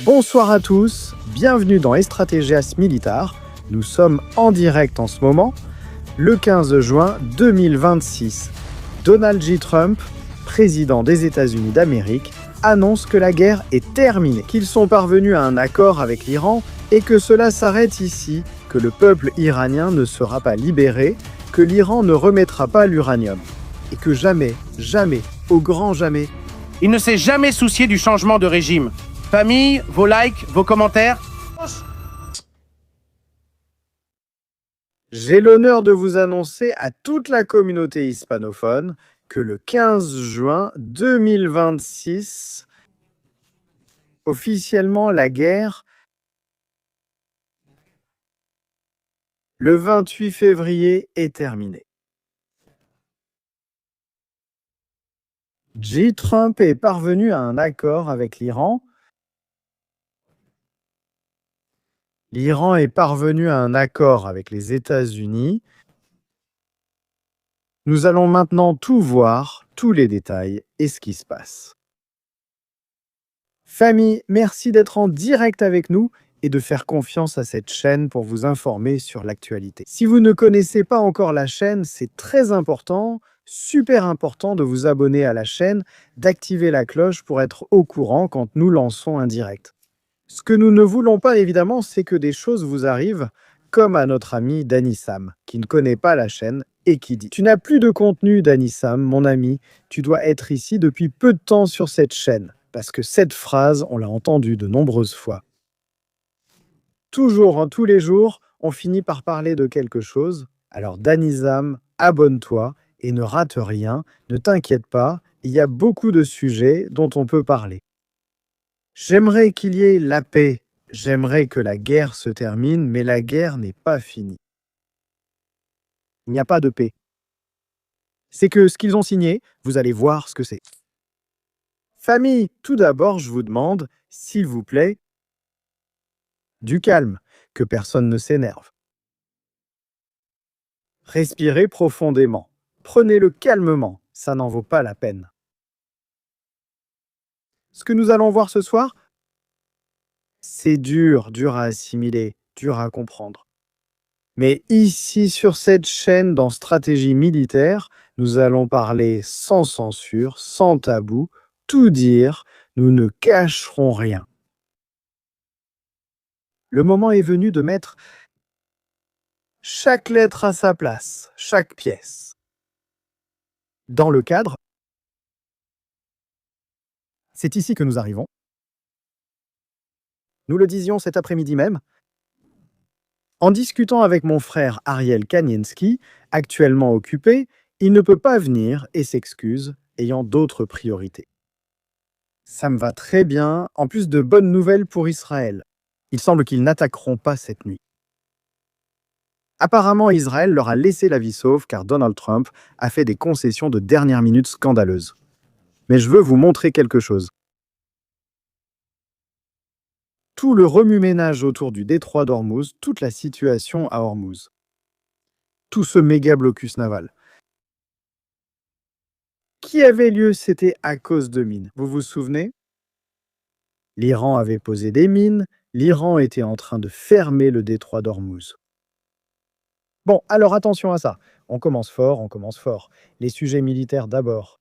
Bonsoir à tous, bienvenue dans Estrategias Militar. Nous sommes en direct en ce moment, le 15 juin 2026. Donald J. Trump, président des États-Unis d'Amérique, annonce que la guerre est terminée, qu'ils sont parvenus à un accord avec l'Iran et que cela s'arrête ici, que le peuple iranien ne sera pas libéré, que l'Iran ne remettra pas l'uranium et que jamais, jamais, au grand jamais, il ne s'est jamais soucié du changement de régime. Famille, vos likes, vos commentaires. J'ai l'honneur de vous annoncer à toute la communauté hispanophone que le 15 juin 2026, officiellement la guerre, le 28 février est terminée. J. Trump est parvenu à un accord avec l'Iran. L'Iran est parvenu à un accord avec les États-Unis. Nous allons maintenant tout voir, tous les détails et ce qui se passe. Famille, merci d'être en direct avec nous et de faire confiance à cette chaîne pour vous informer sur l'actualité. Si vous ne connaissez pas encore la chaîne, c'est très important, super important de vous abonner à la chaîne, d'activer la cloche pour être au courant quand nous lançons un direct. Ce que nous ne voulons pas évidemment, c'est que des choses vous arrivent, comme à notre ami Danny Sam, qui ne connaît pas la chaîne et qui dit « Tu n'as plus de contenu, Danny Sam, mon ami, tu dois être ici depuis peu de temps sur cette chaîne. » Parce que cette phrase, on l'a entendue de nombreuses fois. Toujours, tous les jours, on finit par parler de quelque chose. Alors Danny Sam, abonne-toi et ne rate rien, ne t'inquiète pas, il y a beaucoup de sujets dont on peut parler. J'aimerais qu'il y ait la paix, j'aimerais que la guerre se termine, mais la guerre n'est pas finie. Il n'y a pas de paix. C'est que ce qu'ils ont signé, vous allez voir ce que c'est. Famille, tout d'abord, je vous demande, s'il vous plaît, du calme, que personne ne s'énerve. Respirez profondément. Prenez-le calmement, ça n'en vaut pas la peine. Ce que nous allons voir ce soir, c'est dur à assimiler, dur à comprendre. Mais ici, sur cette chaîne, dans Stratégie militaire, nous allons parler sans censure, sans tabou, tout dire, nous ne cacherons rien. Le moment est venu de mettre chaque lettre à sa place, chaque pièce. Dans le cadre, c'est ici que nous arrivons. Nous le disions cet après-midi même. En discutant avec mon frère Ariel Kanienski, actuellement occupé, il ne peut pas venir et s'excuse, ayant d'autres priorités. Ça me va très bien, en plus de bonnes nouvelles pour Israël. Il semble qu'ils n'attaqueront pas cette nuit. Apparemment, Israël leur a laissé la vie sauve car Donald Trump a fait des concessions de dernière minute scandaleuses. Mais je veux vous montrer quelque chose. Tout le remue-ménage autour du détroit d'Ormuz, toute la situation à Ormuz. Tout ce méga blocus naval. Qui avait lieu, c'était à cause de mines. Vous vous souvenez? L'Iran avait posé des mines, l'Iran était en train de fermer le détroit d'Ormuz. Bon, alors attention à ça. On commence fort, on commence fort. Les sujets militaires d'abord.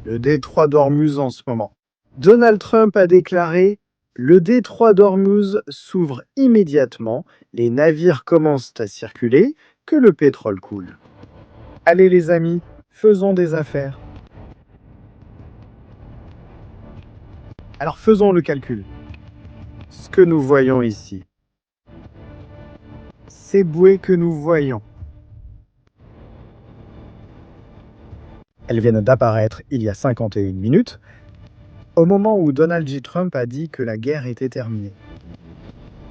Le détroit d'Ormuz en ce moment. Donald Trump a déclaré « Le détroit d'Ormuz s'ouvre immédiatement, les navires commencent à circuler, que le pétrole coule. » Allez les amis, faisons des affaires. Alors faisons le calcul. Ce que nous voyons ici, ces bouées que nous voyons, elles viennent d'apparaître il y a 51 minutes, au moment où Donald J. Trump a dit que la guerre était terminée.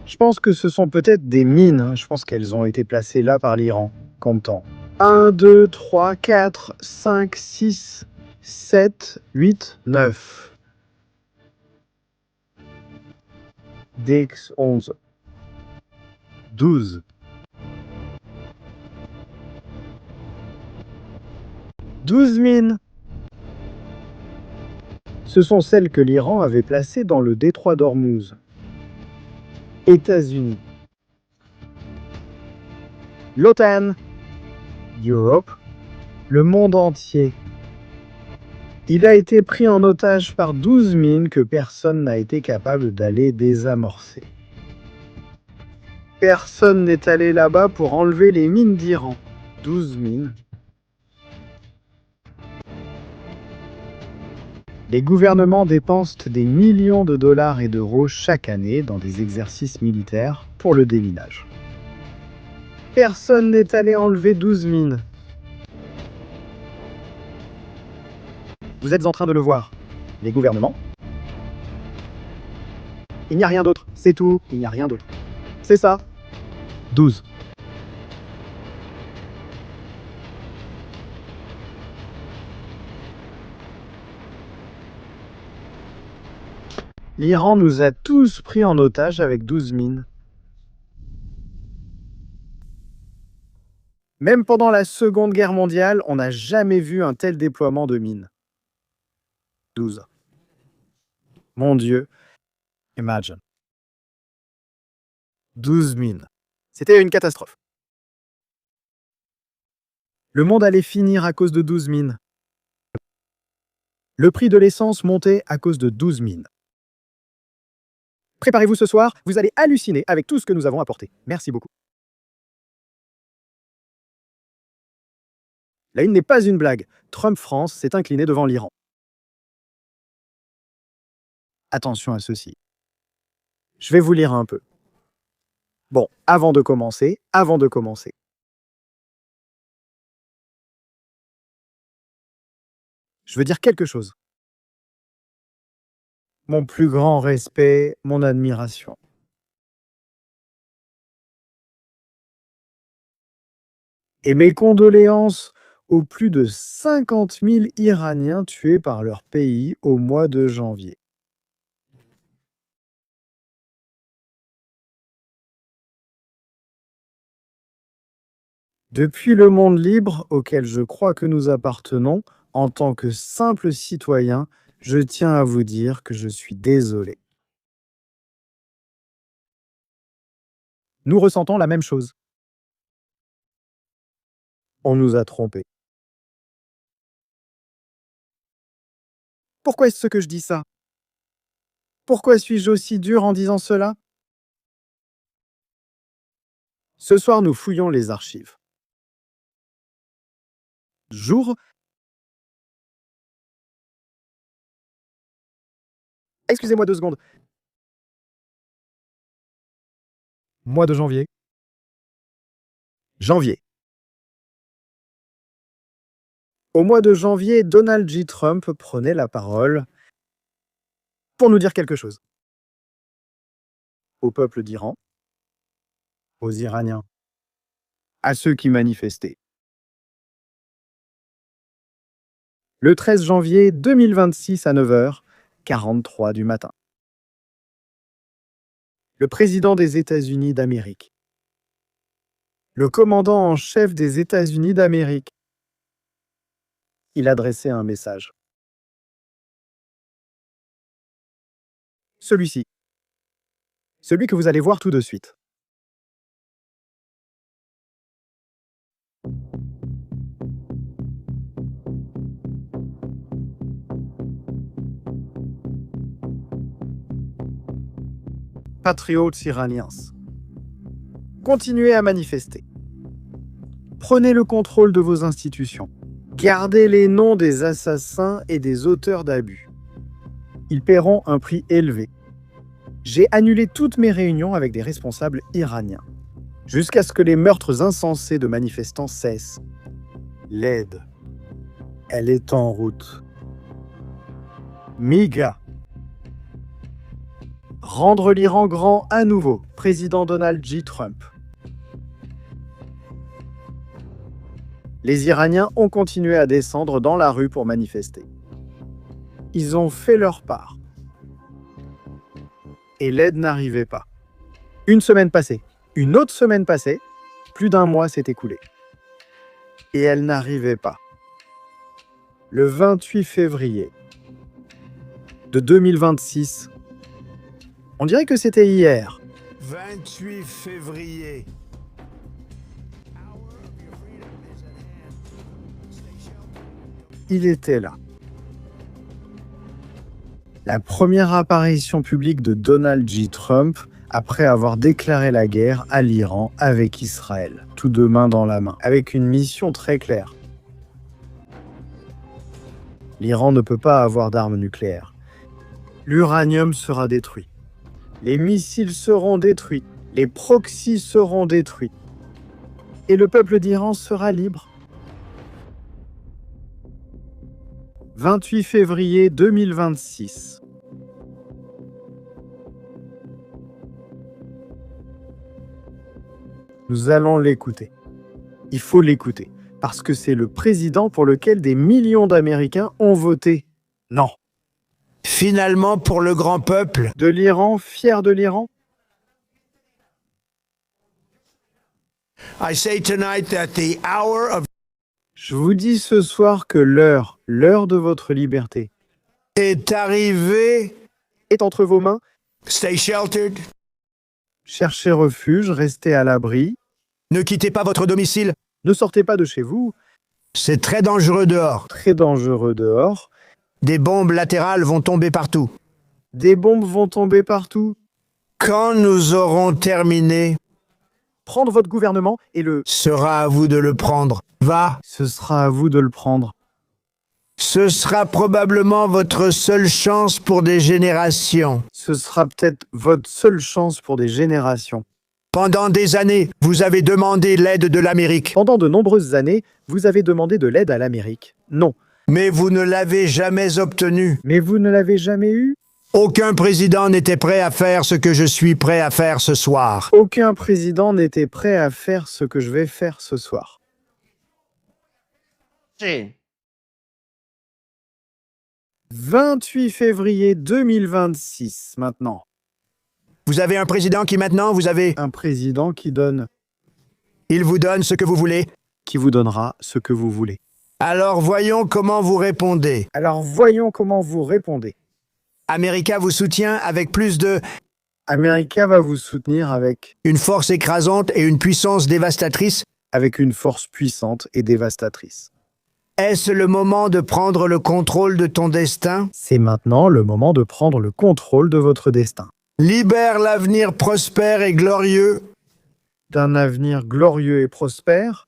Je pense que ce sont peut-être des mines, je pense qu'elles ont été placées là par l'Iran. Comptant. 1, 2, 3, 4, 5, 6, 7, 8, 9. DX11. 12. 12 mines. Ce sont celles que l'Iran avait placées dans le détroit d'Ormuz. États-Unis. L'OTAN. Europe. Le monde entier. Il a été pris en otage par 12 mines que personne n'a été capable d'aller désamorcer. Personne n'est allé là-bas pour enlever les mines d'Iran. 12 mines. Les gouvernements dépensent des millions de dollars et d'euros chaque année dans des exercices militaires pour le déminage. Personne n'est allé enlever 12 mines. Vous êtes en train de le voir. Les gouvernements. Il n'y a rien d'autre. C'est tout. Il n'y a rien d'autre. C'est ça. 12. L'Iran nous a tous pris en otage avec 12 mines. Même pendant la Seconde Guerre mondiale, on n'a jamais vu un tel déploiement de mines. 12. Mon Dieu. Imagine. 12 mines. C'était une catastrophe. Le monde allait finir à cause de 12 mines. Le prix de l'essence montait à cause de 12 mines. Préparez-vous ce soir, vous allez halluciner avec tout ce que nous avons apporté. Merci beaucoup. La une n'est pas une blague. Trump France s'est incliné devant l'Iran. Attention à ceci. Je vais vous lire un peu. Bon, avant de commencer. Je veux dire quelque chose. Mon plus grand respect, mon admiration. Et mes condoléances aux plus de 50 000 Iraniens tués par leur pays au mois de janvier. Depuis le monde libre auquel je crois que nous appartenons, en tant que simple citoyen, je tiens à vous dire que je suis désolé. Nous ressentons la même chose. On nous a trompés. Pourquoi est-ce que je dis ça? Pourquoi suis-je aussi dur en disant cela? Ce soir, nous fouillons les archives. Jour. Excusez-moi 2 secondes. Mois de janvier. Janvier. Au mois de janvier, Donald J. Trump prenait la parole pour nous dire quelque chose. Au peuple d'Iran, aux Iraniens, à ceux qui manifestaient. Le 13 janvier 2026 à 9h43 du matin. Le président des États-Unis d'Amérique. Le commandant en chef des États-Unis d'Amérique. Il adressait un message. Celui-ci. Celui que vous allez voir tout de suite. Patriotes iraniens. Continuez à manifester. Prenez le contrôle de vos institutions. Gardez les noms des assassins et des auteurs d'abus. Ils paieront un prix élevé. J'ai annulé toutes mes réunions avec des responsables iraniens, jusqu'à ce que les meurtres insensés de manifestants cessent. L'aide, elle est en route. MIGA. Rendre l'Iran grand à nouveau, président Donald J. Trump. Les Iraniens ont continué à descendre dans la rue pour manifester. Ils ont fait leur part. Et l'aide n'arrivait pas. Une semaine passée, une autre semaine passée, plus d'1 mois s'est écoulé. Et elle n'arrivait pas. Le 28 février de 2026. On dirait que c'était hier. 28 février. Il était là. La première apparition publique de Donald J. Trump après avoir déclaré la guerre à l'Iran avec Israël, tous deux main dans la main, avec une mission très claire. L'Iran ne peut pas avoir d'armes nucléaires. L'uranium sera détruit. Les missiles seront détruits. Les proxys seront détruits. Et le peuple d'Iran sera libre. 28 février 2026. Nous allons l'écouter. Il faut l'écouter, parce que c'est le président pour lequel des millions d'Américains ont voté. Non. Finalement, pour le grand peuple, De l'Iran, fier de l'Iran. I say tonight that the hour of Je vous dis ce soir que l'heure de votre liberté, est arrivée. est entre vos mains. Stay sheltered. Cherchez refuge, restez à l'abri. Ne quittez pas votre domicile. Ne sortez pas de chez vous. C'est très dangereux dehors. Très dangereux dehors. Des bombes latérales vont tomber partout. Des bombes vont tomber partout. Quand nous aurons terminé, Prendre votre gouvernement et sera à vous de le prendre. Va. ce sera à vous de le prendre. Ce sera probablement votre seule chance pour des générations. Ce sera peut-être votre seule chance pour des générations. Pendant des années, vous avez demandé l'aide de l'Amérique, Pendant de nombreuses années, vous avez demandé de l'aide à l'Amérique. Non. mais vous ne l'avez jamais obtenue. Mais vous ne l'avez jamais eu. Aucun président n'était prêt à faire ce que je suis prêt à faire ce soir. Aucun président n'était prêt à faire ce que je vais faire ce soir. 28 février 2026, maintenant. Vous avez un président qui maintenant, Un président il vous donne ce que vous voulez. qui vous donnera ce que vous voulez. Alors voyons comment vous répondez. Alors voyons comment vous répondez. America vous soutient avec plus de America va vous soutenir avec une force écrasante et une puissance dévastatrice. une force puissante et dévastatrice. Est-ce le moment de prendre le contrôle de ton destin? C'est maintenant le moment de prendre le contrôle de votre destin. Libère l'avenir prospère et glorieux D'un avenir glorieux et prospère,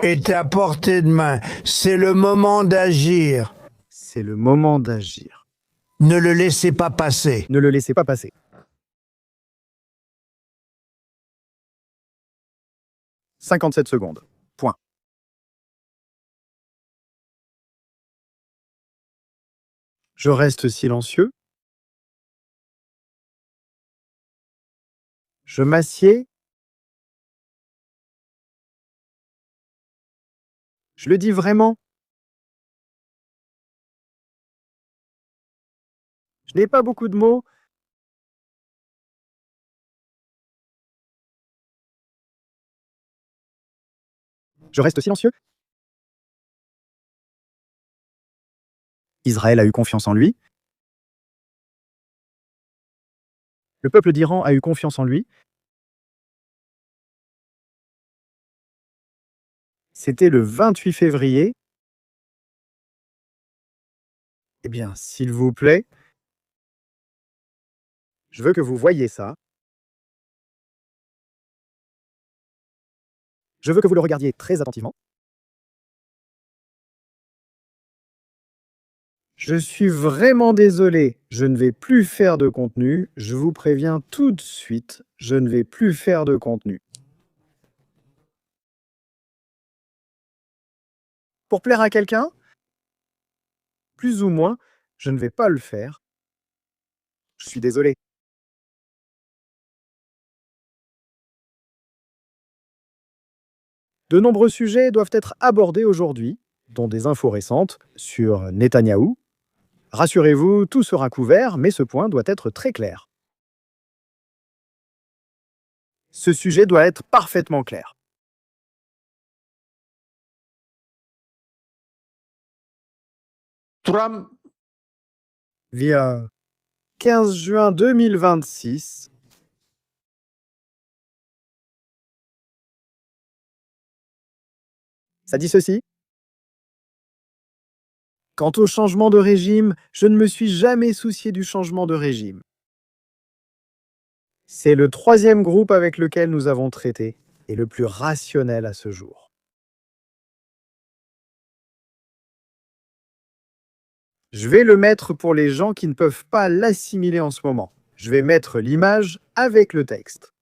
est à portée de main. C'est le moment d'agir. c'est le moment d'agir. Ne le laissez pas passer. Ne le laissez pas passer. « 57 secondes. Point. Je reste silencieux. Je m'assieds. Je le dis vraiment. Je n'ai pas beaucoup de mots. Je reste silencieux. Israël a eu confiance en lui. Le peuple d'Iran a eu confiance en lui. C'était le 28 février. Eh bien, s'il vous plaît, je veux que vous voyiez ça. Je veux que vous le regardiez très attentivement. Je suis vraiment désolé, je ne vais plus faire de contenu. Je vous préviens tout de suite, je ne vais plus faire de contenu. Pour plaire à quelqu'un? Plus ou moins, je ne vais pas le faire. Je suis désolé. De nombreux sujets doivent être abordés aujourd'hui, dont des infos récentes sur Netanyahou. Rassurez-vous, tout sera couvert, mais ce point doit être très clair. Ce sujet doit être parfaitement clair. Trump via 15 juin 2026. Ça dit ceci: quant au changement de régime, je ne me suis jamais soucié du changement de régime. C'est le troisième groupe avec lequel nous avons traité et le plus rationnel à ce jour. Je vais le mettre pour les gens qui ne peuvent pas l'assimiler en ce moment. Je vais mettre l'image avec le texte.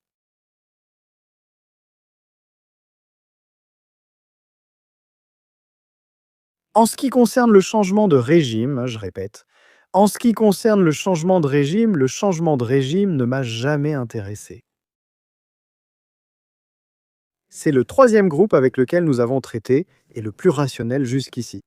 En ce qui concerne le changement de régime, je répète, en ce qui concerne le changement de régime ne m'a jamais intéressé. C'est le troisième groupe avec lequel nous avons traité et le plus rationnel jusqu'ici.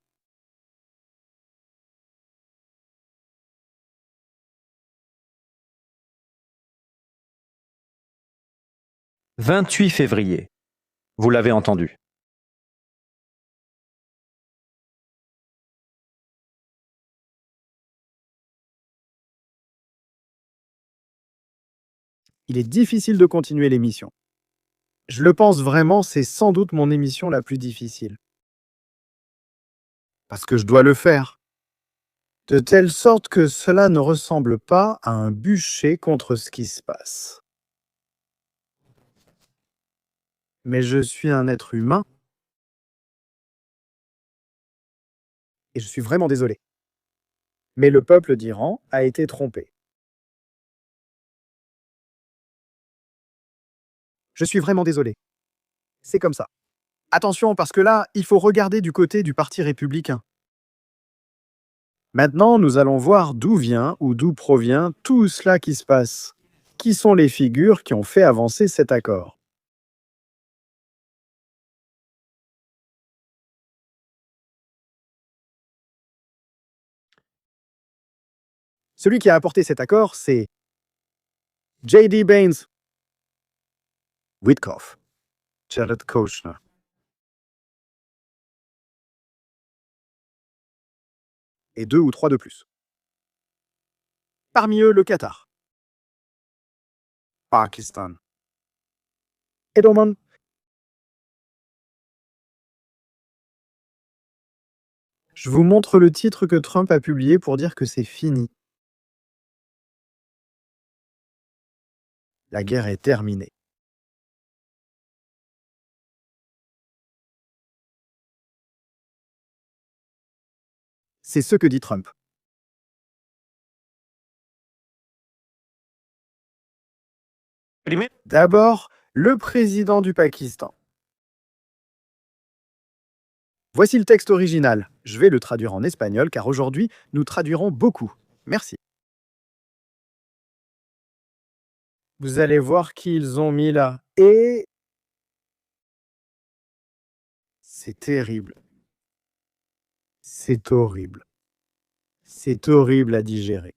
« 28 février. Vous l'avez entendu. Il est difficile de continuer l'émission. Je le pense vraiment, c'est sans doute mon émission la plus difficile. Parce que je dois le faire. De telle sorte que cela ne ressemble pas à un bûcher contre ce qui se passe. Mais je suis un être humain. Et je suis vraiment désolé. Mais le peuple d'Iran a été trompé. Je suis vraiment désolé. C'est comme ça. Attention, parce que là, il faut regarder du côté du Parti républicain. Maintenant, nous allons voir d'où vient ou d'où provient tout cela qui se passe. Qui sont les figures qui ont fait avancer cet accord? Celui qui a apporté cet accord, c'est J.D. Baines, Witkoff, Jared Kushner. Et 2 ou 3 de plus. Parmi eux, le Qatar, Pakistan et Oman. Je vous montre le titre que Trump a publié pour dire que c'est fini. La guerre est terminée. C'est ce que dit Trump. D'abord, le président du Pakistan. Voici le texte original. Je vais le traduire en espagnol car aujourd'hui, nous traduirons beaucoup. Merci. Vous allez voir qui ils ont mis là. Et c'est terrible. C'est horrible. C'est horrible à digérer.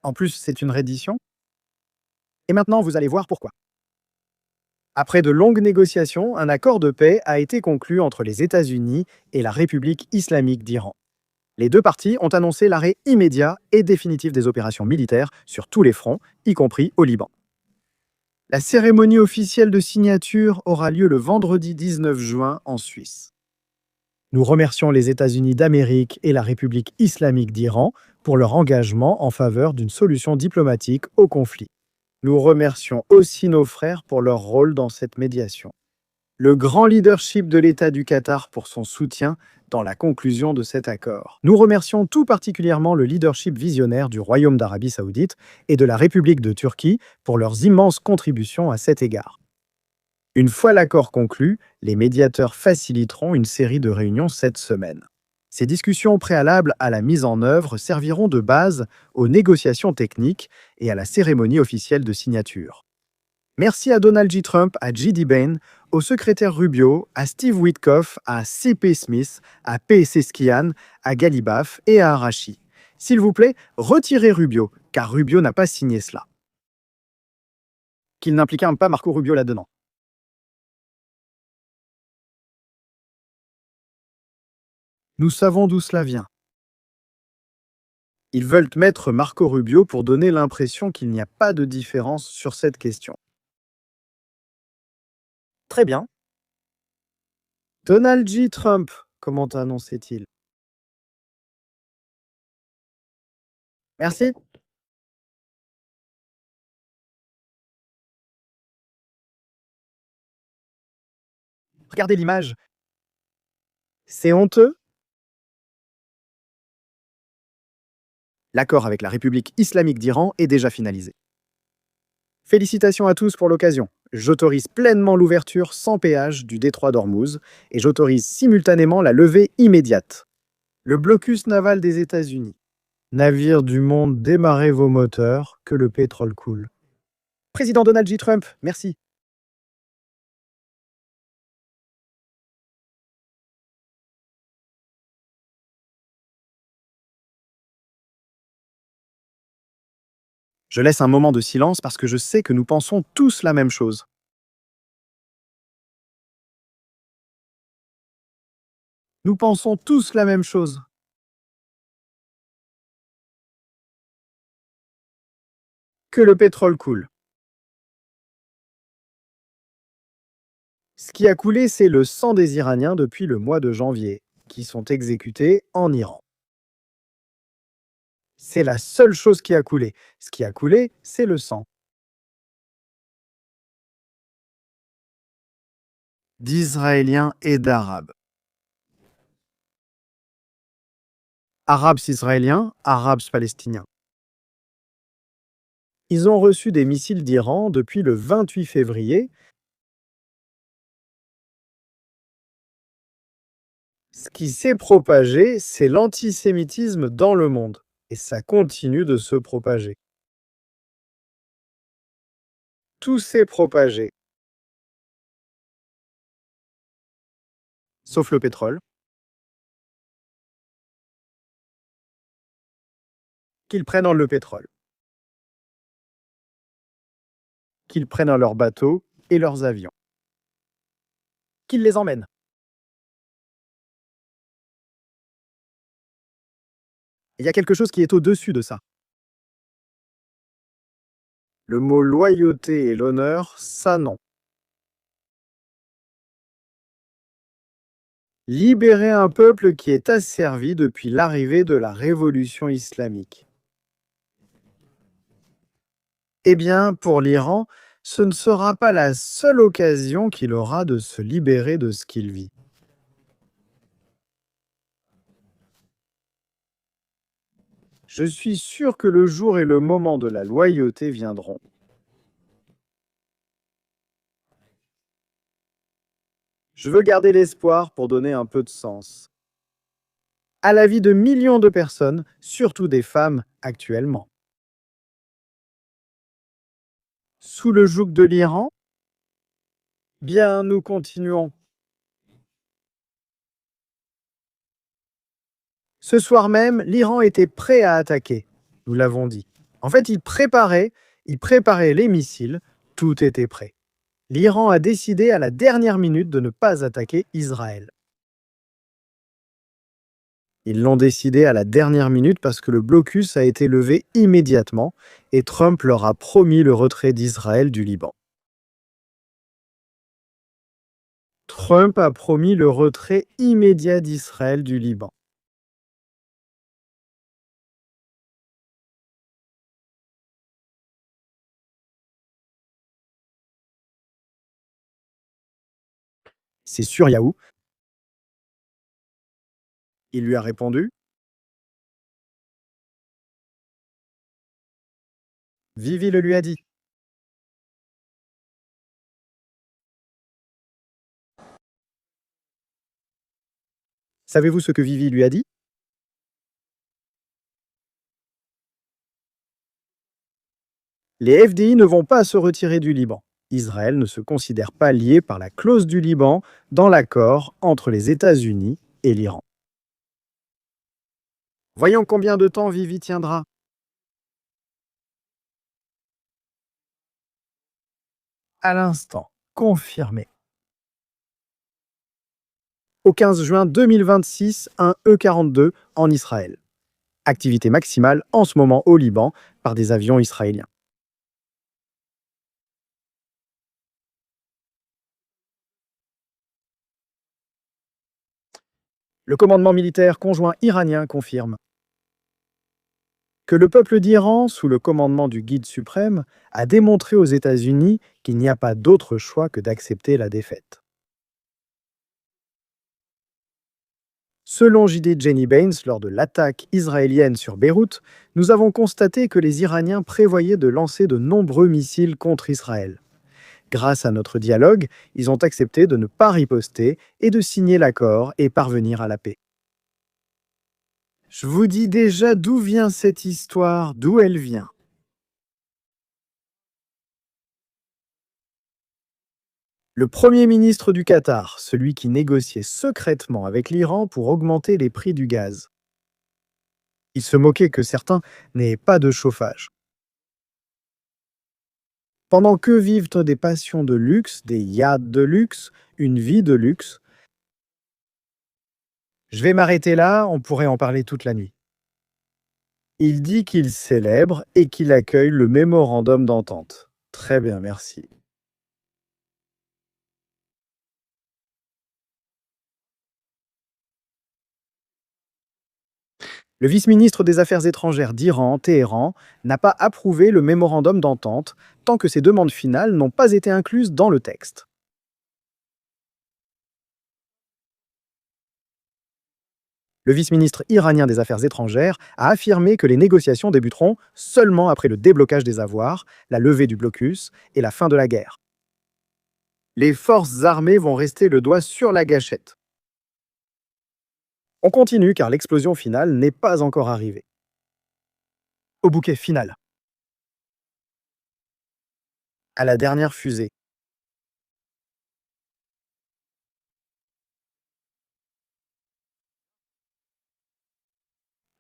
En plus, c'est une reddition. Et maintenant, vous allez voir pourquoi. Après de longues négociations, un accord de paix a été conclu entre les États-Unis et la République islamique d'Iran. Les deux parties ont annoncé l'arrêt immédiat et définitif des opérations militaires sur tous les fronts, y compris au Liban. La cérémonie officielle de signature aura lieu le vendredi 19 juin en Suisse. Nous remercions les États-Unis d'Amérique et la République islamique d'Iran pour leur engagement en faveur d'une solution diplomatique au conflit. Nous remercions aussi nos frères pour leur rôle dans cette médiation. Le grand leadership de l'État du Qatar pour son soutien dans la conclusion de cet accord. Nous remercions tout particulièrement le leadership visionnaire du Royaume d'Arabie Saoudite et de la République de Turquie pour leurs immenses contributions à cet égard. Une fois l'accord conclu, les médiateurs faciliteront une série de réunions cette semaine. Ces discussions préalables à la mise en œuvre serviront de base aux négociations techniques et à la cérémonie officielle de signature. Merci à Donald J. Trump, à J.D. Bain, au secrétaire Rubio, à Steve Witkoff, à C.P. Smith, à P. Seskian, à Galibaf et à Arashi. S'il vous plaît, retirez Rubio, car Rubio n'a pas signé cela. Qu'il n'implique pas Marco Rubio là-dedans. Nous savons d'où cela vient. Ils veulent mettre Marco Rubio pour donner l'impression qu'il n'y a pas de différence sur cette question. Très bien. Donald J. Trump, comment annonçait-il? Merci. Regardez l'image. C'est honteux? L'accord avec la République islamique d'Iran est déjà finalisé. Félicitations à tous pour l'occasion. J'autorise pleinement l'ouverture sans péage du détroit d'Ormuz et j'autorise simultanément la levée immédiate. Le blocus naval des États-Unis. Navires du monde, démarrez vos moteurs, que le pétrole coule. Président Donald J. Trump, merci. Je laisse un moment de silence parce que je sais que nous pensons tous la même chose. Nous pensons tous la même chose. Que le pétrole coule. Ce qui a coulé, c'est le sang des Iraniens depuis le mois de janvier, qui sont exécutés en Iran. C'est la seule chose qui a coulé. Ce qui a coulé, c'est le sang. D'Israéliens et d'Arabes. Arabes israéliens, Arabes palestiniens. Ils ont reçu des missiles d'Iran depuis le 28 février. Ce qui s'est propagé, c'est l'antisémitisme dans le monde. Et ça continue de se propager. Tout s'est propagé. Sauf le pétrole. Qu'ils prennent le pétrole. Qu'ils prennent leurs bateaux et leurs avions. Qu'ils les emmènent. Il y a quelque chose qui est au-dessus de ça. Le mot loyauté et l'honneur, ça non. Libérer un peuple qui est asservi depuis l'arrivée de la révolution islamique. Eh bien, pour l'Iran, ce ne sera pas la seule occasion qu'il aura de se libérer de ce qu'il vit. Je suis sûr que le jour et le moment de la loyauté viendront. Je veux garder l'espoir pour donner un peu de sens à la vie de millions de personnes, surtout des femmes actuellement. Sous le joug de l'Iran? Bien, nous continuons. Ce soir même, l'Iran était prêt à attaquer, nous l'avons dit. En fait, il préparait les missiles, tout était prêt. L'Iran a décidé à la dernière minute de ne pas attaquer Israël. Ils l'ont décidé à la dernière minute parce que le blocus a été levé immédiatement et Trump leur a promis le retrait d'Israël du Liban. Trump a promis le retrait immédiat d'Israël du Liban. C'est sûr, Yahoo. Il lui a répondu. Vivi le lui a dit. Savez-vous ce que Vivi lui a dit? Les FDI ne vont pas se retirer du Liban. Israël ne se considère pas lié par la clause du Liban dans l'accord entre les États-Unis et l'Iran. Voyons combien de temps Vivi tiendra. À l'instant, confirmé. Au 15 juin 2026, un E-42 en Israël. Activité maximale en ce moment au Liban par des avions israéliens. Le commandement militaire conjoint iranien confirme que le peuple d'Iran, sous le commandement du guide suprême, a démontré aux États-Unis qu'il n'y a pas d'autre choix que d'accepter la défaite. Selon JD Jenny Baines, lors de l'attaque israélienne sur Beyrouth, nous avons constaté que les Iraniens prévoyaient de lancer de nombreux missiles contre Israël. Grâce à notre dialogue, ils ont accepté de ne pas riposter et de signer l'accord et parvenir à la paix. Je vous dis déjà d'où vient cette histoire, d'où elle vient. Le Premier ministre du Qatar, celui qui négociait secrètement avec l'Iran pour augmenter les prix du gaz. Il se moquait que certains n'aient pas de chauffage. Pendant que vivent des passions de luxe, des yachts de luxe, une vie de luxe. Je vais m'arrêter là, on pourrait en parler toute la nuit. Il dit qu'il célèbre et qu'il accueille le mémorandum d'entente. Très bien, merci. Le vice-ministre des Affaires étrangères d'Iran, Téhéran, n'a pas approuvé le mémorandum d'entente tant que ses demandes finales n'ont pas été incluses dans le texte. Le vice-ministre iranien des Affaires étrangères a affirmé que les négociations débuteront seulement après le déblocage des avoirs, la levée du blocus et la fin de la guerre. Les forces armées vont rester le doigt sur la gâchette. On continue car l'explosion finale n'est pas encore arrivée. Au bouquet final. À la dernière fusée.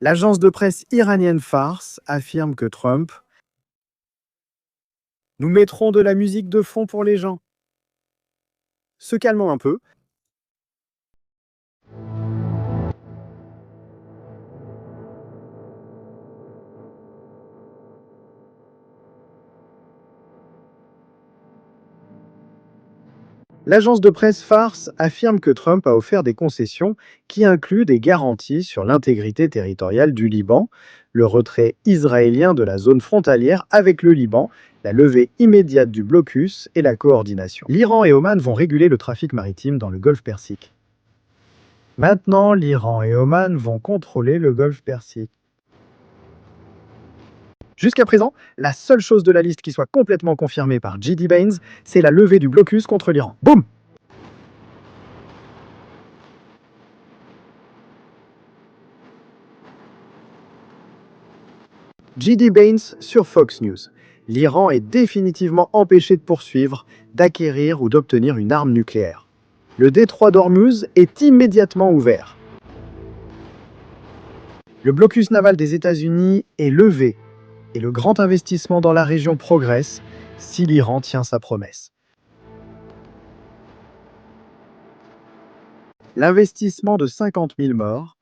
L'agence de presse iranienne Fars affirme que Trump « Nous mettrons de la musique de fond pour les gens. » Se calmons un peu. L'agence de presse Fars affirme que Trump a offert des concessions qui incluent des garanties sur l'intégrité territoriale du Liban, le retrait israélien de la zone frontalière avec le Liban, la levée immédiate du blocus et la coordination. L'Iran et Oman vont réguler le trafic maritime dans le golfe Persique. Maintenant, l'Iran et Oman vont contrôler le golfe Persique. Jusqu'à présent, la seule chose de la liste qui soit complètement confirmée par JD Baines, c'est la levée du blocus contre l'Iran. Boum! JD Baines sur Fox News. L'Iran est définitivement empêché de poursuivre, d'acquérir ou d'obtenir une arme nucléaire. Le détroit d'Ormuz est immédiatement ouvert. Le blocus naval des États-Unis est levé et le grand investissement dans la région progresse si l'Iran tient sa promesse. L'investissement de 50 000 morts,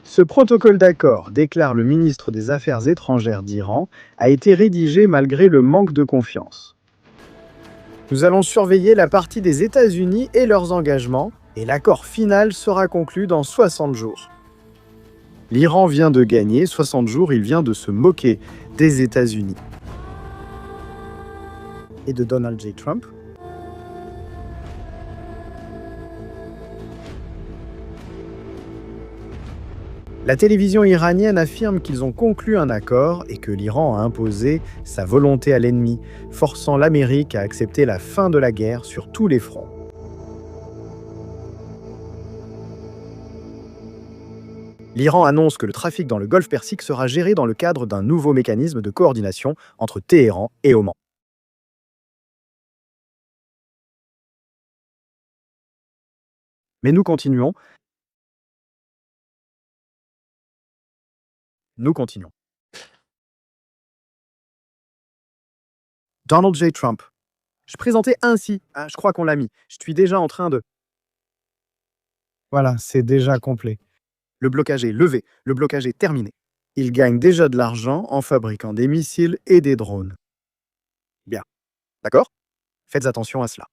ce protocole d'accord, déclare le ministre des Affaires étrangères d'Iran, a été rédigé malgré le manque de confiance. Nous allons surveiller la partie des États-Unis et leurs engagements, et l'accord final sera conclu dans 60 jours. L'Iran vient de gagner 60 jours, il vient de se moquer des États-Unis. Et de Donald J. Trump. La télévision iranienne affirme qu'ils ont conclu un accord et que l'Iran a imposé sa volonté à l'ennemi, forçant l'Amérique à accepter la fin de la guerre sur tous les fronts. L'Iran annonce que le trafic dans le golfe Persique sera géré dans le cadre d'un nouveau mécanisme de coordination entre Téhéran et Oman. Mais nous continuons. Nous continuons. Donald J. Trump. Je présentais ainsi. Ah, je crois qu'on l'a mis. Je suis déjà en train de... Voilà, c'est déjà complet. Le blocage est levé. Le blocage est terminé. Il gagne déjà de l'argent en fabriquant des missiles et des drones. Bien. D'accord? Faites attention à cela.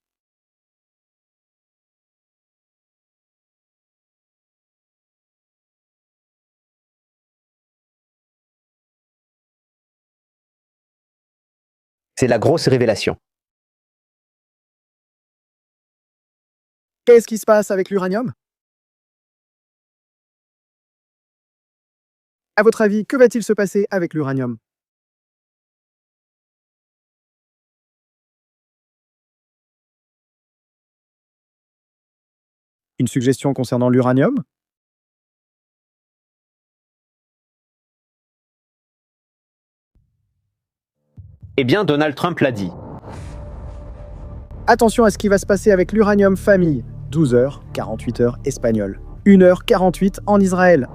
C'est la grosse révélation. Qu'est-ce qui se passe avec l'uranium? À votre avis, que va-t-il se passer avec l'uranium? Une suggestion concernant l'uranium? Eh bien, Donald Trump l'a dit. Attention à ce qui va se passer avec l'uranium famille. 12 heures, 48 heures espagnol. 1 heure 48 en Israël.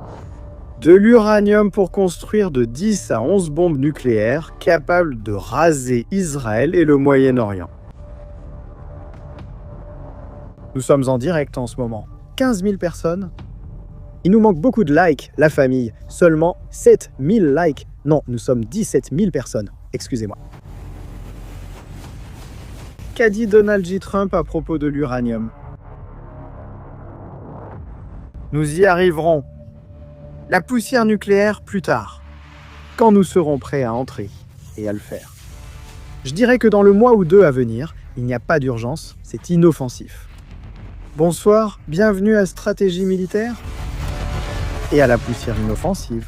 De l'uranium pour construire de 10 à 11 bombes nucléaires capables de raser Israël et le Moyen-Orient. Nous sommes en direct en ce moment. 15 000 personnes. Il nous manque beaucoup de likes, la famille. Seulement 7 000 likes. Non, nous sommes 17 000 personnes. Excusez-moi. Qu'a dit Donald J. Trump à propos de l'uranium? Nous y arriverons. La poussière nucléaire plus tard, quand nous serons prêts à entrer et à le faire. Je dirais que dans le mois ou deux à venir, il n'y a pas d'urgence, c'est inoffensif. Bonsoir, bienvenue à Stratégie militaire et à la poussière inoffensive.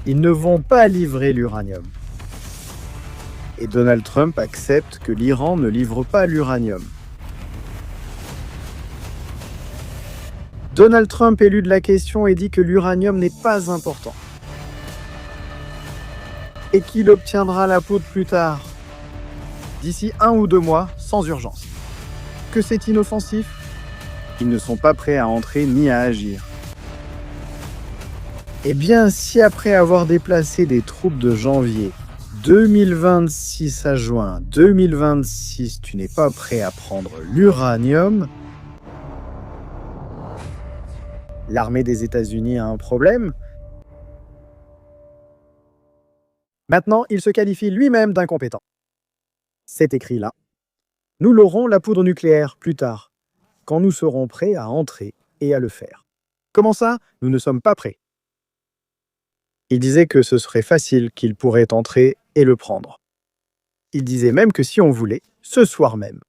Ils ne vont pas livrer l'uranium. Et Donald Trump accepte que l'Iran ne livre pas l'uranium. Donald Trump élude la question et dit que l'uranium n'est pas important. Et qu'il obtiendra la poudre plus tard, d'ici 1 ou 2 mois, sans urgence. Que c'est inoffensif? Ils ne sont pas prêts à entrer ni à agir. Eh bien, si après avoir déplacé des troupes de janvier 2026 à juin 2026, tu n'es pas prêt à prendre l'uranium, l'armée des États-Unis a un problème. Maintenant, il se qualifie lui-même d'incompétent. C'est écrit là. Nous l'aurons, la poudre nucléaire, plus tard, quand nous serons prêts à entrer et à le faire. Comment ça? Nous ne sommes pas prêts. Il disait que ce serait facile, qu'il pourrait entrer et le prendre. Il disait même que si on voulait, ce soir même.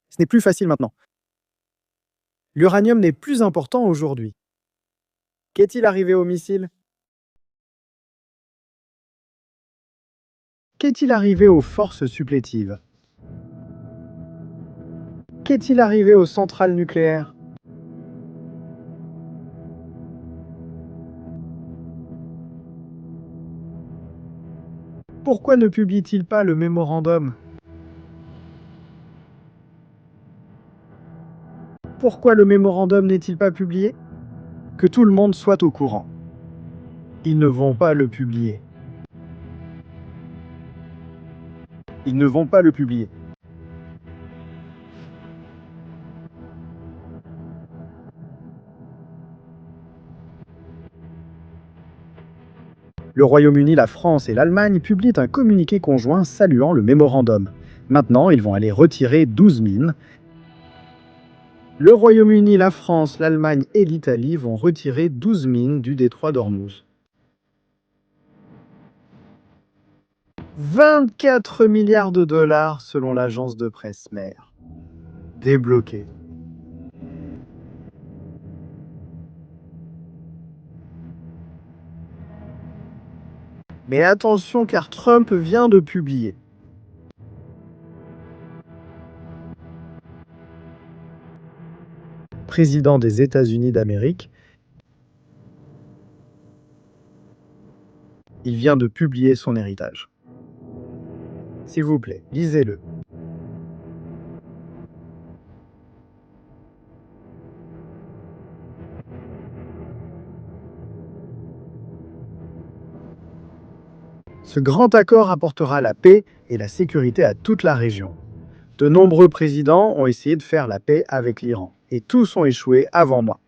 Ce n'est plus facile maintenant. L'uranium n'est plus important aujourd'hui. Qu'est-il arrivé au missile? Qu'est-il arrivé aux forces supplétives? Qu'est-il arrivé aux centrales nucléaires? Pourquoi ne publie-t-il pas le mémorandum? Pourquoi le mémorandum n'est-il pas publié? Que tout le monde soit au courant. Ils ne vont pas le publier. Ils ne vont pas le publier. Le Royaume-Uni, la France et l'Allemagne publient un communiqué conjoint saluant le mémorandum. Maintenant, ils vont aller retirer 12 mines. Le Royaume-Uni, la France, l'Allemagne et l'Italie vont retirer 12 mines du détroit d'Ormuz. 24 milliards de dollars selon l'agence de presse mère. Débloqués. Mais attention car Trump vient de publier. Président des États-Unis d'Amérique, il vient de publier son héritage. S'il vous plaît, lisez-le. Ce grand accord apportera la paix et la sécurité à toute la région. De nombreux présidents ont essayé de faire la paix avec l'Iran, et tous ont échoué avant moi.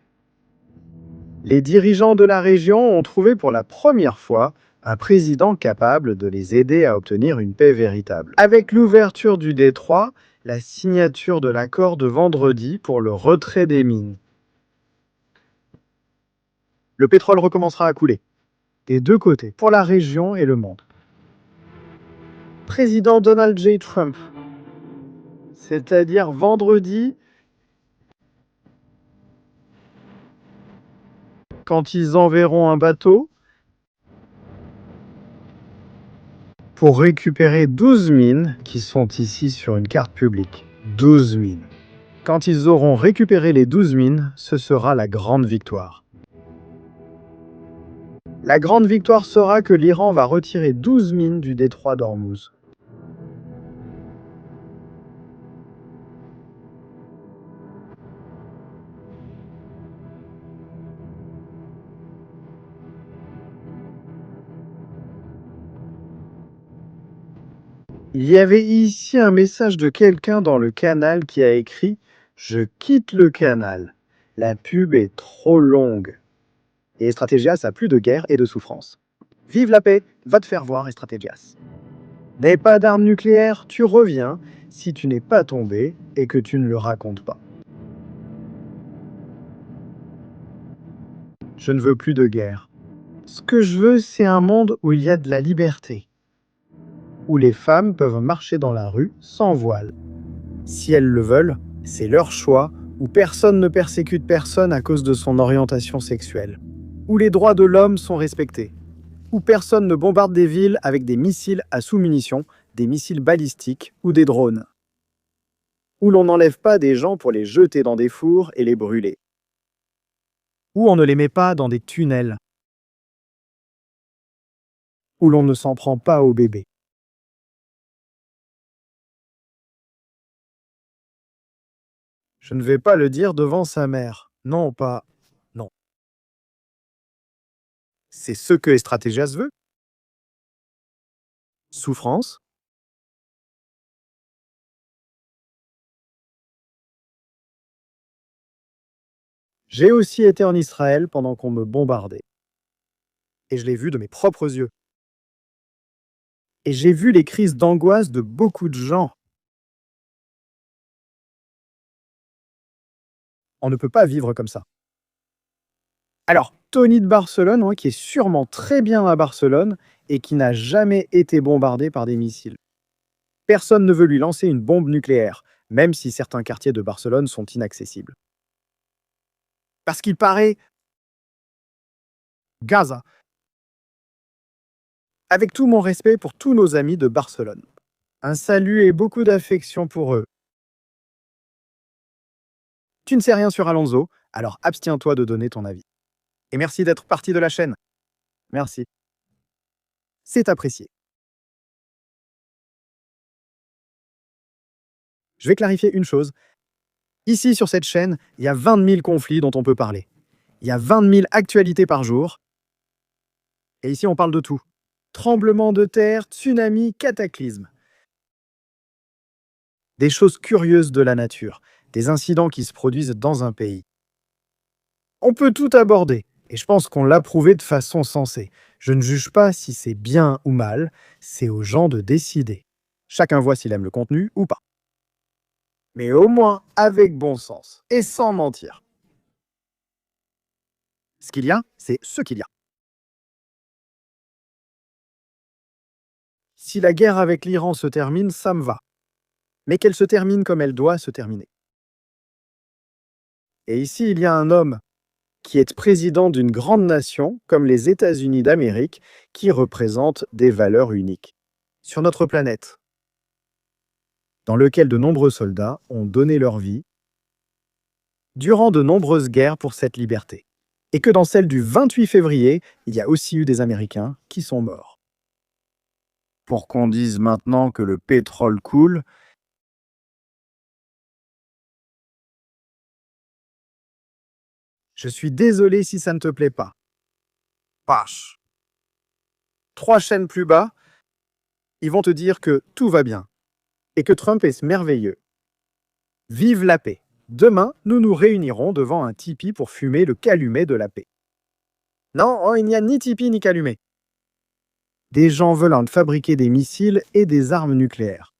Les dirigeants de la région ont trouvé pour la première fois un président capable de les aider à obtenir une paix véritable. Avec l'ouverture du détroit, la signature de l'accord de vendredi pour le retrait des mines. Le pétrole recommencera à couler, des deux côtés, pour la région et le monde. Président Donald J. Trump, c'est-à-dire vendredi, quand ils enverront un bateau pour récupérer 12 mines qui sont ici sur une carte publique. 12 mines. Quand ils auront récupéré les 12 mines, ce sera la grande victoire. La grande victoire sera que l'Iran va retirer 12 mines du détroit d'Ormuz. Il y avait ici un message de quelqu'un dans le canal qui a écrit « Je quitte le canal. La pub est trop longue. » Et Stratégias a plus de guerre et de souffrance. Vive la paix, va te faire voir, Stratégias. N'aie pas d'armes nucléaires, tu reviens si tu n'es pas tombé et que tu ne le racontes pas. Je ne veux plus de guerre. Ce que je veux, c'est un monde où il y a de la liberté, où les femmes peuvent marcher dans la rue sans voile. Si elles le veulent, c'est leur choix, où personne ne persécute personne à cause de son orientation sexuelle, où les droits de l'homme sont respectés, où personne ne bombarde des villes avec des missiles à sous-munitions, des missiles balistiques ou des drones, où l'on n'enlève pas des gens pour les jeter dans des fours et les brûler, où on ne les met pas dans des tunnels, où l'on ne s'en prend pas aux bébés. Je ne vais pas le dire devant sa mère. Non, pas... Non. C'est ce que Stratégias veut. Souffrance. J'ai aussi été en Israël pendant qu'on me bombardait. Et je l'ai vu de mes propres yeux. Et j'ai vu les crises d'angoisse de beaucoup de gens. On ne peut pas vivre comme ça. Alors, Tony de Barcelone, qui est sûrement très bien à Barcelone et qui n'a jamais été bombardé par des missiles. Personne ne veut lui lancer une bombe nucléaire, même si certains quartiers de Barcelone sont inaccessibles. Parce qu'il paraît... Gaza. Avec tout mon respect pour tous nos amis de Barcelone. Un salut et beaucoup d'affection pour eux. Tu ne sais rien sur Alonso, alors abstiens-toi de donner ton avis. Et merci d'être parti de la chaîne. Merci. C'est apprécié. Je vais clarifier une chose. Ici, sur cette chaîne, il y a 20 000 conflits dont on peut parler. Il y a 20 000 actualités par jour. Et ici, on parle de tout. Tremblements de terre, tsunamis, cataclysmes. Des choses curieuses de la nature, des incidents qui se produisent dans un pays. On peut tout aborder, et je pense qu'on l'a prouvé de façon sensée. Je ne juge pas si c'est bien ou mal, c'est aux gens de décider. Chacun voit s'il aime le contenu ou pas. Mais au moins avec bon sens, et sans mentir. Ce qu'il y a, c'est ce qu'il y a. Si la guerre avec l'Iran se termine, ça me va. Mais qu'elle se termine comme elle doit se terminer. Et ici, il y a un homme qui est président d'une grande nation, comme les États-Unis d'Amérique, qui représente des valeurs uniques. Sur notre planète, dans lequel de nombreux soldats ont donné leur vie durant de nombreuses guerres pour cette liberté. Et que dans celle du 28 février, il y a aussi eu des Américains qui sont morts. Pour qu'on dise maintenant que le pétrole coule, je suis désolé si ça ne te plaît pas. Pâche. 3 chaînes plus bas, Ils vont te dire que tout va bien et que Trump est merveilleux. Vive la paix. Demain, nous nous réunirons devant un tipi pour fumer le calumet de la paix. Non, il n'y a ni tipi ni calumet. Des gens veulent fabriquer des missiles et des armes nucléaires.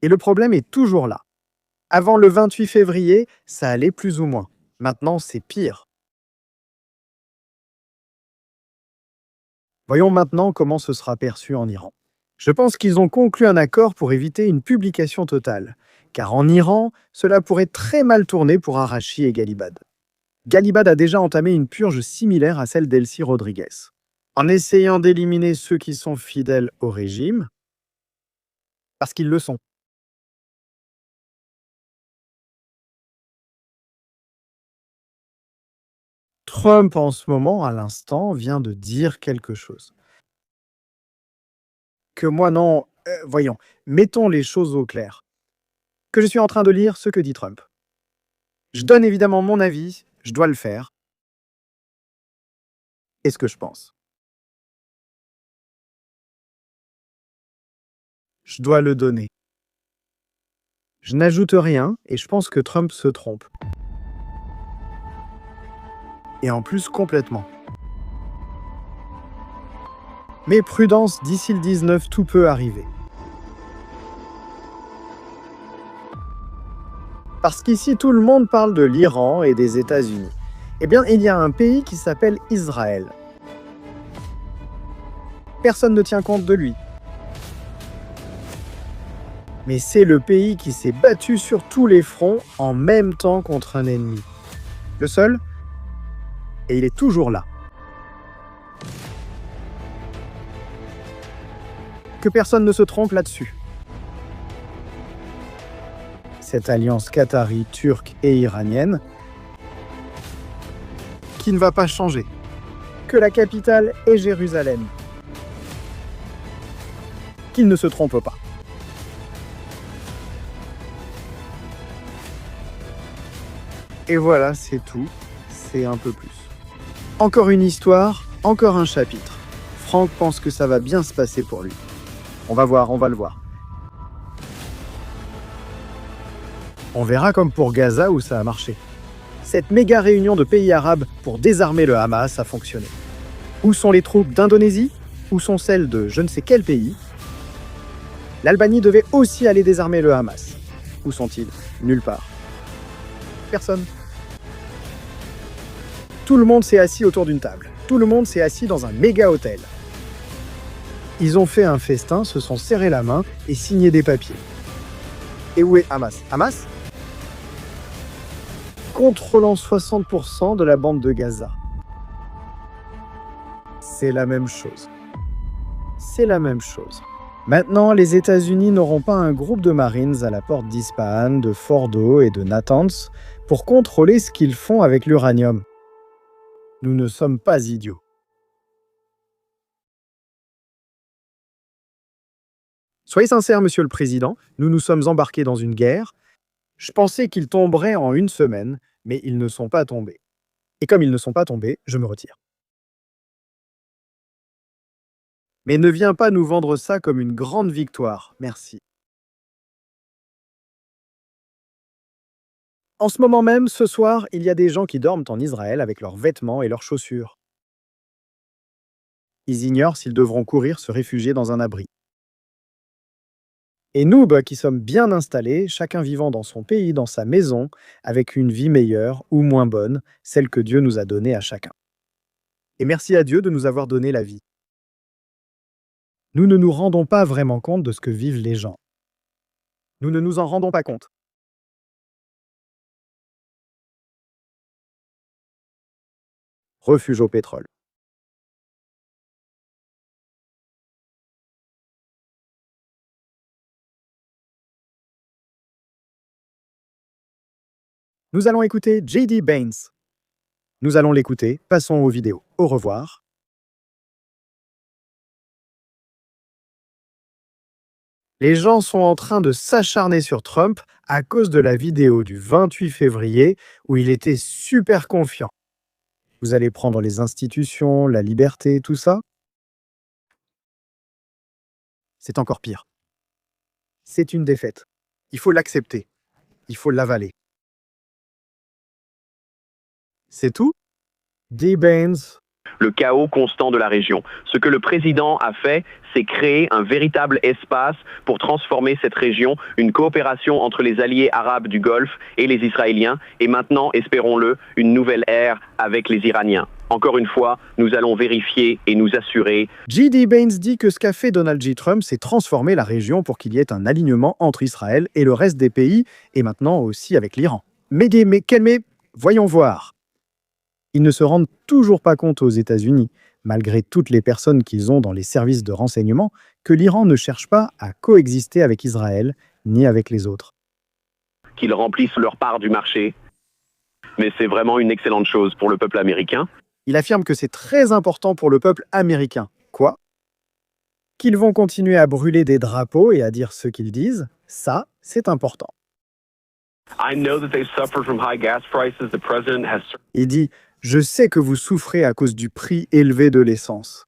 Et le problème est toujours là. Avant le 28 février, ça allait plus ou moins. Maintenant, c'est pire. Voyons maintenant comment ce sera perçu en Iran. Je pense qu'ils ont conclu un accord pour éviter une publication totale, car en Iran, cela pourrait très mal tourner pour Arachi et Ghalibad. Ghalibad a déjà entamé une purge similaire à celle d'Elsie Rodriguez, en essayant d'éliminer ceux qui sont fidèles au régime, parce qu'ils le sont. Trump, en ce moment, à l'instant, vient de dire quelque chose. Que moi, non, voyons, mettons les choses au clair. Que je suis en train de lire ce que dit Trump. Je donne évidemment mon avis, je dois le faire. Et ce que je pense. Je dois le donner. Je n'ajoute rien et je pense que Trump se trompe. Et en plus complètement. Mais prudence, d'ici le 19, tout peut arriver. Parce qu'ici, tout le monde parle de l'Iran et des États-Unis. Eh bien, il y a un pays qui s'appelle Israël. Personne ne tient compte de lui. Mais c'est le pays qui s'est battu sur tous les fronts en même temps contre un ennemi. Le seul, et il est toujours là. Que personne ne se trompe là-dessus. Cette alliance qatari, turque et iranienne qui ne va pas changer. Que la capitale est Jérusalem. Qu'il ne se trompe pas. Et voilà, c'est tout. C'est un peu plus. Encore une histoire, encore un chapitre. Frank pense que ça va bien se passer pour lui. On va voir, on va le voir. On verra comme pour Gaza où ça a marché. Cette méga réunion de pays arabes pour désarmer le Hamas a fonctionné. Où sont les troupes d'Indonésie? Où sont celles de je ne sais quel pays? L'Albanie devait aussi aller désarmer le Hamas. Où sont-ils? Nulle part. Personne. Tout le monde s'est assis autour d'une table. Tout le monde s'est assis dans un méga hôtel. Ils ont fait un festin, se sont serrés la main et signé des papiers. Et où est Hamas? Hamas? Contrôlant 60% de la bande de Gaza. C'est la même chose. C'est la même chose. Maintenant, les États-Unis n'auront pas un groupe de Marines à la porte d'Ispahan, de Fordo et de Natanz pour contrôler ce qu'ils font avec l'uranium. Nous ne sommes pas idiots. Soyez sincère, Monsieur le Président, nous nous sommes embarqués dans une guerre. Je pensais qu'ils tomberaient en une semaine, mais ils ne sont pas tombés. Et comme ils ne sont pas tombés, je me retire. Mais ne viens pas nous vendre ça comme une grande victoire, merci. En ce moment même, ce soir, il y a des gens qui dorment en Israël avec leurs vêtements et leurs chaussures. Ils ignorent s'ils devront courir se réfugier dans un abri. Et nous, qui sommes bien installés, chacun vivant dans son pays, dans sa maison, avec une vie meilleure ou moins bonne, celle que Dieu nous a donnée à chacun. Et merci à Dieu de nous avoir donné la vie. Nous ne nous rendons pas vraiment compte de ce que vivent les gens. Nous ne nous en rendons pas compte. Refuge au pétrole. Nous allons écouter J.D. Baines. Nous allons l'écouter, passons aux vidéos. Au revoir. Les gens sont en train de s'acharner sur Trump à cause de la vidéo du 28 février où il était super confiant. Vous allez prendre les institutions, la liberté, tout ça? c'est encore pire. C'est une défaite. Il faut l'accepter. Il faut l'avaler. C'est tout? D. Baines. Le chaos constant de la région. Ce que le président a fait, c'est créer un véritable espace pour transformer cette région, une coopération entre les alliés arabes du Golfe et les Israéliens, et maintenant, espérons-le, une nouvelle ère avec les Iraniens. Encore une fois, nous allons vérifier et nous assurer. J.D. Baines dit que ce qu'a fait Donald J. Trump, c'est transformer la région pour qu'il y ait un alignement entre Israël et le reste des pays, et maintenant aussi avec l'Iran. Mais voyons voir. Ils ne se rendent toujours pas compte aux États-Unis, malgré toutes les personnes qu'ils ont dans les services de renseignement, que l'Iran ne cherche pas à coexister avec Israël, ni avec les autres. Qu'ils remplissent leur part du marché. Mais c'est vraiment une excellente chose pour le peuple américain. Il affirme que c'est très important pour le peuple américain. Quoi? Qu'ils vont continuer à brûler des drapeaux et à dire ce qu'ils disent, ça, c'est important. Il dit « Je sais que vous souffrez à cause du prix élevé de l'essence. »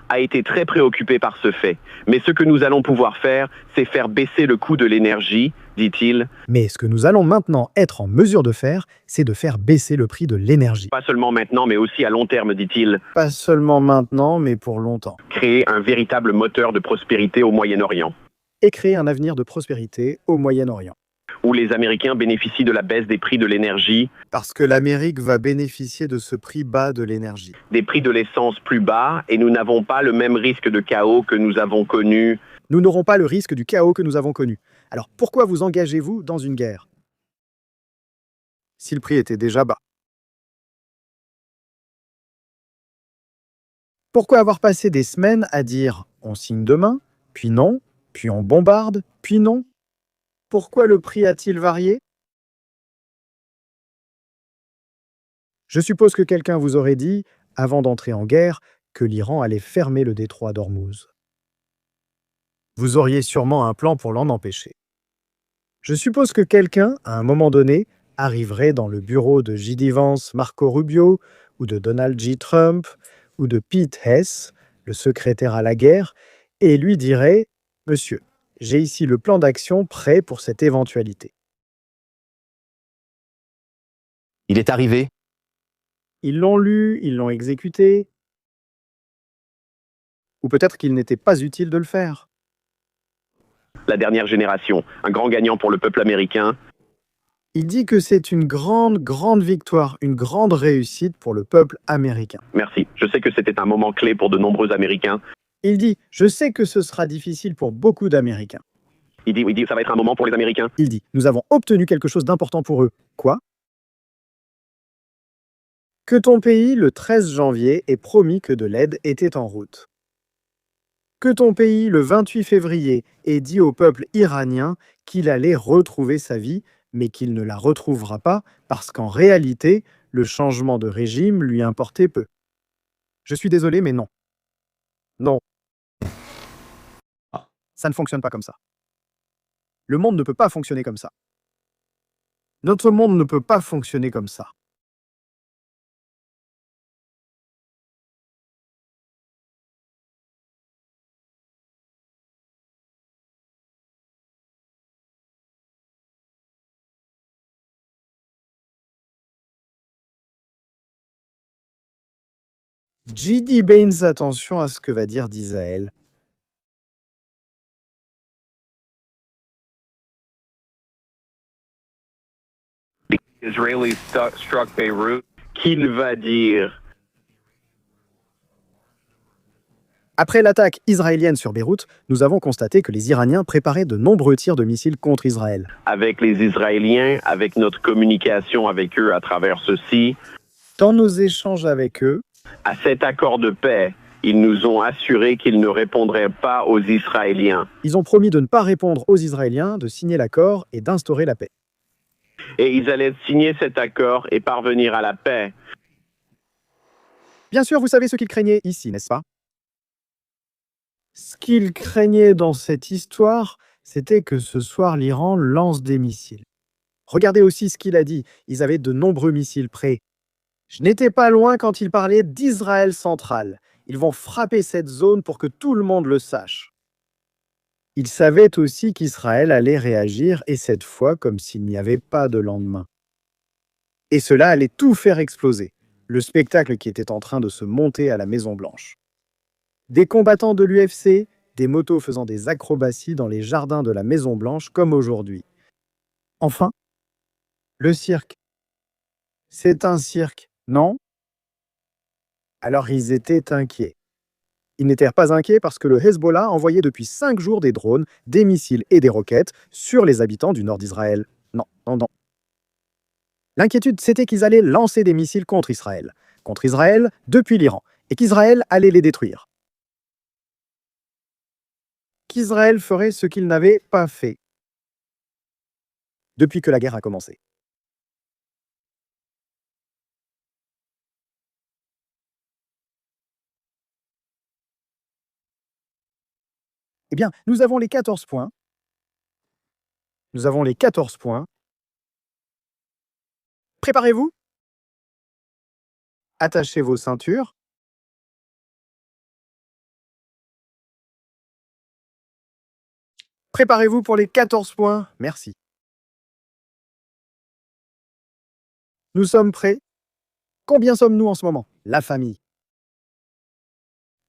A été très préoccupé par ce fait. Mais ce que nous allons pouvoir faire, c'est faire baisser le coût de l'énergie, dit-il. Mais ce que nous allons maintenant être en mesure de faire, c'est de faire baisser le prix de l'énergie. Pas seulement maintenant, mais aussi à long terme, dit-il. Pas seulement maintenant, mais pour longtemps. Créer un véritable moteur de prospérité au Moyen-Orient. Et créer un avenir de prospérité au Moyen-Orient. Où les Américains bénéficient de la baisse des prix de l'énergie. Parce que l'Amérique va bénéficier de ce prix bas de l'énergie. Des prix de l'essence plus bas, et nous n'avons pas le même risque de chaos que nous avons connu. Nous n'aurons pas le risque du chaos que nous avons connu. Alors pourquoi vous engagez-vous dans une guerre? Si le prix était déjà bas. Pourquoi avoir passé des semaines à dire « on signe demain », puis non, puis on bombarde, puis non? Pourquoi le prix a-t-il varié? Je suppose que quelqu'un vous aurait dit, avant d'entrer en guerre, que l'Iran allait fermer le détroit d'Ormuz. Vous auriez sûrement un plan pour l'en empêcher. Je suppose que quelqu'un, à un moment donné, arriverait dans le bureau de J.D. Vance, Marco Rubio, ou de Donald J. Trump, ou de Pete Hess, le secrétaire à la guerre, et lui dirait « Monsieur, j'ai ici le plan d'action prêt pour cette éventualité. » Il est arrivé. Ils l'ont lu, ils l'ont exécuté. Ou peut-être qu'il n'était pas utile de le faire. La dernière génération, un grand gagnant pour le peuple américain. Il dit que c'est une grande victoire, une grande réussite pour le peuple américain. Merci. Je sais que c'était un moment clé pour de nombreux Américains. Il dit « Je sais que ce sera difficile pour beaucoup d'Américains. » Il dit, ça va être un moment pour les Américains. Il dit « Nous avons obtenu quelque chose d'important pour eux. » Quoi? Que ton pays, le 13 janvier, ait promis que de l'aide était en route. Que ton pays, le 28 février, ait dit au peuple iranien qu'il allait retrouver sa vie, mais qu'il ne la retrouvera pas parce qu'en réalité, le changement de régime lui importait peu. Je suis désolé, mais non. Non. Ça ne fonctionne pas comme ça. Le monde ne peut pas fonctionner comme ça. Notre monde ne peut pas fonctionner comme ça. J.D. Baines, attention à ce que va dire Dizaël. Israelis struck Beirut. Qu'il va dire? Après l'attaque israélienne sur Beyrouth, nous avons constaté que les Iraniens préparaient de nombreux tirs de missiles contre Israël. Avec les Israéliens, avec notre communication avec eux à travers ceci. Dans nos échanges avec eux, à cet accord de paix, ils nous ont assuré qu'ils ne répondraient pas aux Israéliens. Ils ont promis de ne pas répondre aux Israéliens, de signer l'accord et d'instaurer la paix. Et ils allaient signer cet accord et parvenir à la paix. Bien sûr, vous savez ce qu'ils craignaient ici, n'est-ce pas? Ce qu'ils craignaient dans cette histoire, c'était que ce soir l'Iran lance des missiles. Regardez aussi ce qu'il a dit, ils avaient de nombreux missiles prêts. Je n'étais pas loin quand il parlait d'Israël central. Ils vont frapper cette zone pour que tout le monde le sache. Il savait aussi qu'Israël allait réagir, et cette fois comme s'il n'y avait pas de lendemain. Et cela allait tout faire exploser, le spectacle qui était en train de se monter à la Maison-Blanche. Des combattants de l'UFC, des motos faisant des acrobaties dans les jardins de la Maison-Blanche comme aujourd'hui. Enfin, le cirque. C'est un cirque, non? Alors ils étaient inquiets. Ils n'étaient pas inquiets parce que le Hezbollah envoyait depuis 5 jours des drones, des missiles et des roquettes sur les habitants du nord d'Israël. Non, non, non. L'inquiétude, c'était qu'ils allaient lancer des missiles contre Israël depuis l'Iran, et qu'Israël allait les détruire. Qu'Israël ferait ce qu'il n'avait pas fait depuis que la guerre a commencé. Eh bien, nous avons les 14 points. Nous avons les 14 points. Préparez-vous. Attachez vos ceintures. Préparez-vous pour les 14 points. Merci. Nous sommes prêts. Combien sommes-nous en ce moment? La famille.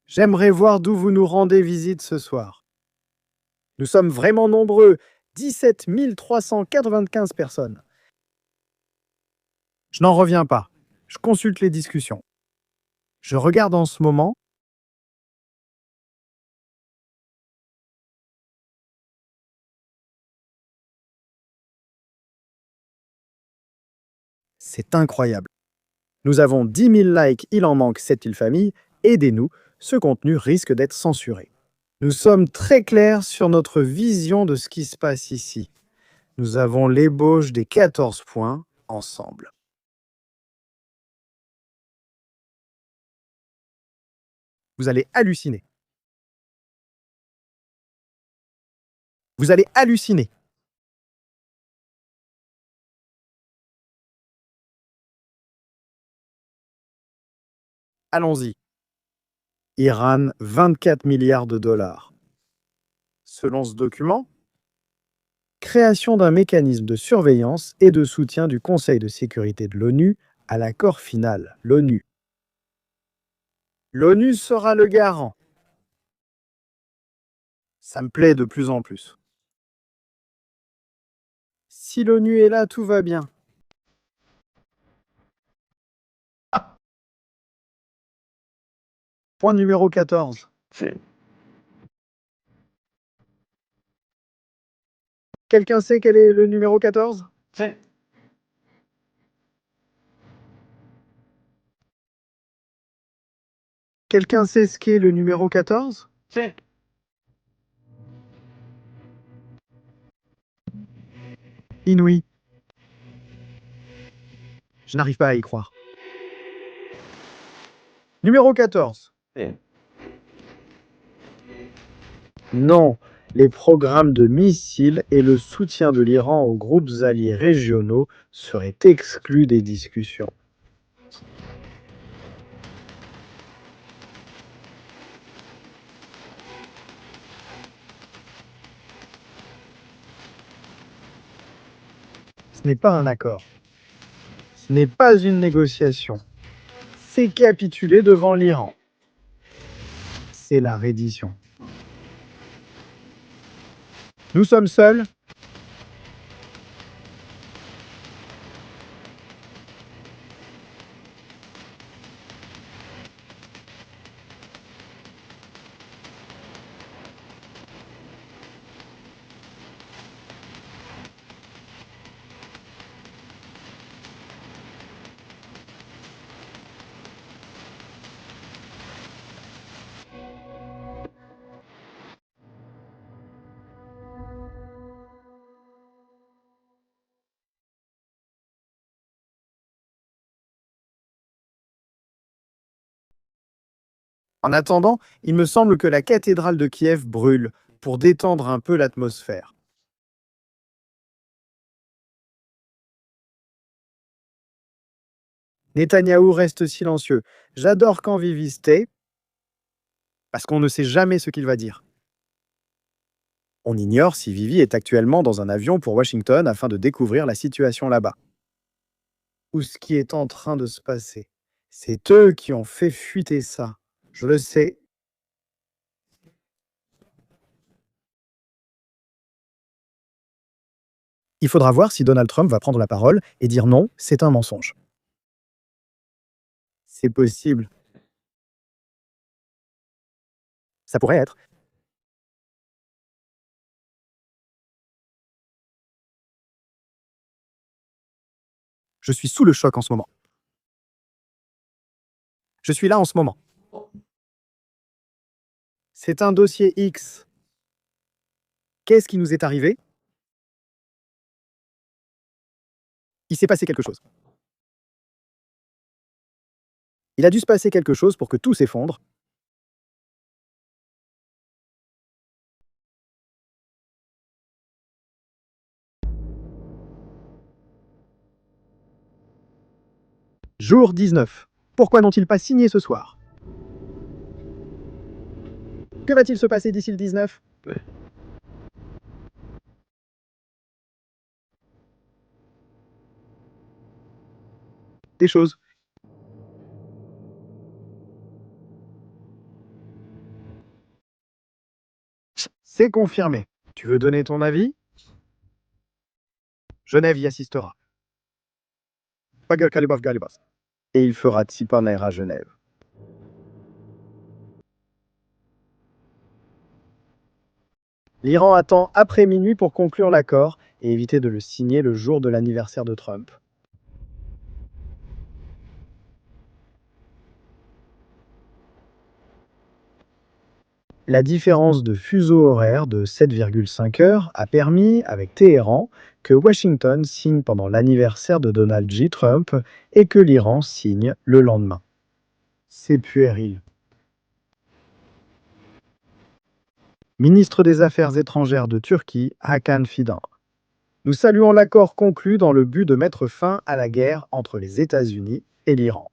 J'aimerais voir d'où vous nous rendez visite ce soir. Nous sommes vraiment nombreux. 17 395 personnes. Je n'en reviens pas. Je consulte les discussions. Je regarde en ce moment. C'est incroyable. Nous avons 10 000 likes, il en manque 7 000 familles. Aidez-nous, ce contenu risque d'être censuré. Nous sommes très clairs sur notre vision de ce qui se passe ici. Nous avons l'ébauche des 14 points ensemble. Vous allez halluciner. Vous allez halluciner. Allons-y. Iran, 24 milliards de dollars. Selon ce document, création d'un mécanisme de surveillance et de soutien du Conseil de sécurité de l'ONU à l'accord final, l'ONU. L'ONU sera le garant. Ça me plaît de plus en plus. Si l'ONU est là, tout va bien. Point numéro 14. Quelqu'un sait quel est le numéro 14? Quelqu'un sait ce qu'est le numéro 14? Inouï. Je n'arrive pas à y croire. Numéro 14. Non, les programmes de missiles et le soutien de l'Iran aux groupes alliés régionaux seraient exclus des discussions. Ce n'est pas un accord. Ce n'est pas une négociation. C'est capituler devant l'Iran. C'est la reddition. Nous sommes seuls. En attendant, il me semble que la cathédrale de Kiev brûle pour détendre un peu l'atmosphère. Netanyahou reste silencieux. J'adore quand Vivi tait, parce qu'on ne sait jamais ce qu'il va dire. On ignore si Vivi est actuellement dans un avion pour Washington afin de découvrir la situation là-bas. Ou ce qui est en train de se passer. C'est eux qui ont fait fuiter ça. Je le sais. Il faudra voir si Donald Trump va prendre la parole et dire non, c'est un mensonge. C'est possible. Ça pourrait être. Je suis sous le choc en ce moment. Je suis là en ce moment. C'est un dossier X. Qu'est-ce qui nous est arrivé? Il s'est passé quelque chose. Il a dû se passer quelque chose pour que tout s'effondre. Jour 19. Pourquoi n'ont-ils pas signé ce soir? Que va-t-il se passer d'ici le 19? Des choses. C'est confirmé. Tu veux donner ton avis? Genève y assistera. Pagal Kalibov Galibas. Et il fera Tsipaner à Genève. L'Iran attend après minuit pour conclure l'accord et éviter de le signer le jour de l'anniversaire de Trump. La différence de fuseau horaire de 7,5 heures a permis, avec Téhéran, que Washington signe pendant l'anniversaire de Donald J. Trump et que l'Iran signe le lendemain. C'est puéril. Ministre des Affaires étrangères de Turquie, Hakan Fidan. Nous saluons l'accord conclu dans le but de mettre fin à la guerre entre les États-Unis et l'Iran.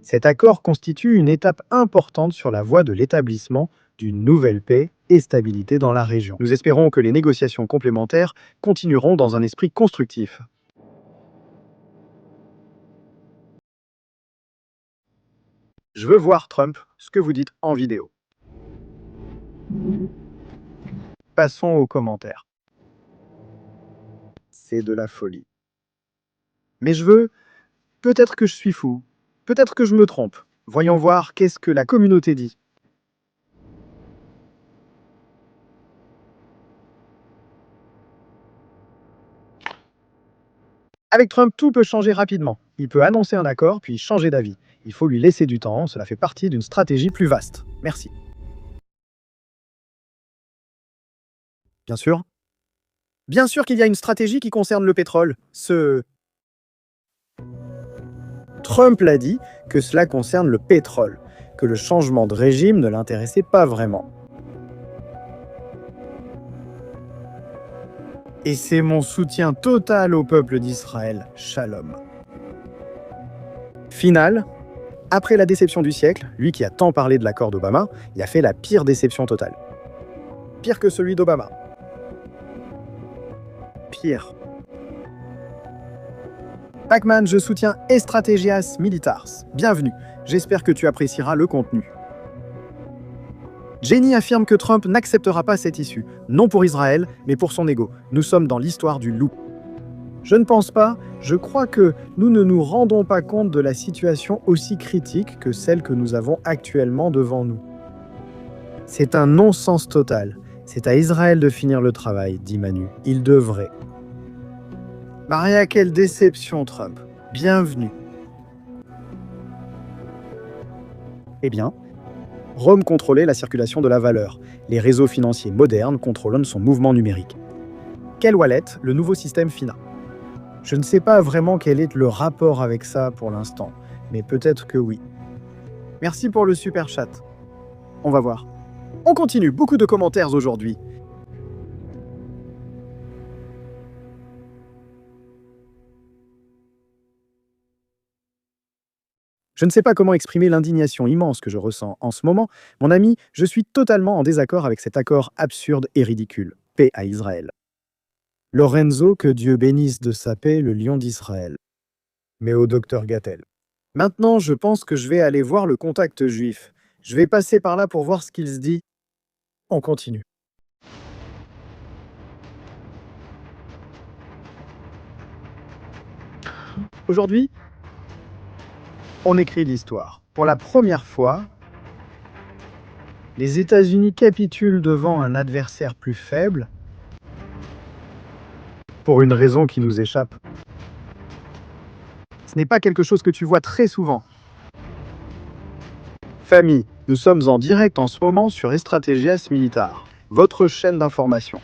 Cet accord constitue une étape importante sur la voie de l'établissement d'une nouvelle paix et stabilité dans la région. Nous espérons que les négociations complémentaires continueront dans un esprit constructif. Je veux voir, Trump, ce que vous dites en vidéo. Passons aux commentaires. C'est de la folie. Mais je veux... Peut-être que je suis fou. Peut-être que je me trompe. Voyons voir qu'est-ce que la communauté dit. Avec Trump, tout peut changer rapidement. Il peut annoncer un accord, puis changer d'avis. Il faut lui laisser du temps, cela fait partie d'une stratégie plus vaste. Merci. Bien sûr. Bien sûr qu'il y a une stratégie qui concerne le pétrole. Trump l'a dit que cela concerne le pétrole, que le changement de régime ne l'intéressait pas vraiment. Et c'est mon soutien total au peuple d'Israël. Shalom. Final, après la déception du siècle, lui qui a tant parlé de l'accord d'Obama, il a fait la pire déception totale. Pire que celui d'Obama. Pire. Pacman, je soutiens Estrategias Militars. Bienvenue. J'espère que tu apprécieras le contenu. Jenny affirme que Trump n'acceptera pas cette issue, non pour Israël, mais pour son ego. Nous sommes dans l'histoire du loup. Je ne pense pas, je crois que nous ne nous rendons pas compte de la situation aussi critique que celle que nous avons actuellement devant nous. C'est un non-sens total. C'est à Israël de finir le travail, dit Manu. Il devrait. Maria, quelle déception, Trump. Bienvenue. Eh bien, Rome contrôlait la circulation de la valeur. Les réseaux financiers modernes contrôlent son mouvement numérique. Quelle wallet, le nouveau système FINA? Je ne sais pas vraiment quel est le rapport avec ça pour l'instant, mais peut-être que oui. Merci pour le super chat. On va voir. On continue, beaucoup de commentaires aujourd'hui. Je ne sais pas comment exprimer l'indignation immense que je ressens en ce moment. Mon ami, je suis totalement en désaccord avec cet accord absurde et ridicule. Paix à Israël. Lorenzo, que Dieu bénisse de sa paix le lion d'Israël. Mais au docteur Gattel. Maintenant, je pense que je vais aller voir le contact juif. Je vais passer par là pour voir ce qu'il se dit. On continue. Aujourd'hui, on écrit l'histoire. Pour la première fois, les États-Unis capitulent devant un adversaire plus faible pour une raison qui nous échappe. Ce n'est pas quelque chose que tu vois très souvent. Famille, nous sommes en direct en ce moment sur Estrategias Militar, votre chaîne d'information.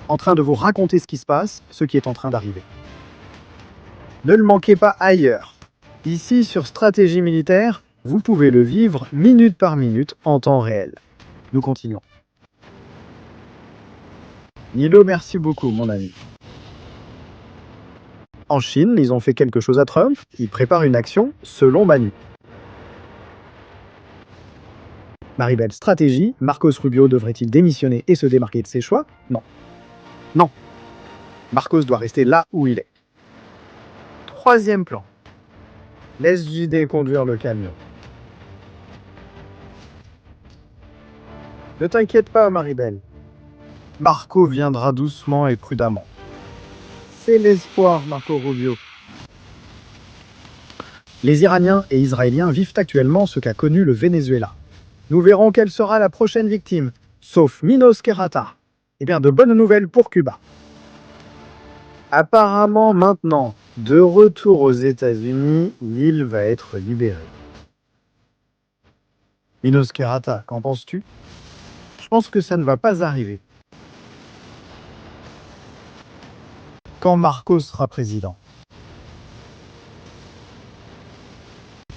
En train de vous raconter ce qui se passe, ce qui est en train d'arriver. Ne le manquez pas ailleurs. Ici, sur Stratégie Militaire, vous pouvez le vivre minute par minute en temps réel. Nous continuons. Nilo, merci beaucoup, mon ami. En Chine, ils ont fait quelque chose à Trump. Ils préparent une action selon Manu. Maribel, stratégie. Marcos Rubio devrait-il démissionner et se démarquer de ses choix? Non. Non. Marcos doit rester là où il est. Troisième plan. Laisse JD conduire le camion. Ne t'inquiète pas, Maribel. Marco viendra doucement et prudemment. C'est l'espoir, Marco Rubio. Les Iraniens et Israéliens vivent actuellement ce qu'a connu le Venezuela. Nous verrons quelle sera la prochaine victime, sauf Minos Kerata. Eh bien, de bonnes nouvelles pour Cuba. Apparemment, maintenant, de retour aux États-Unis, l'île va être libérée. Minos Kerata, qu'en penses-tu? Je pense que ça ne va pas arriver. Quand Marcos sera président.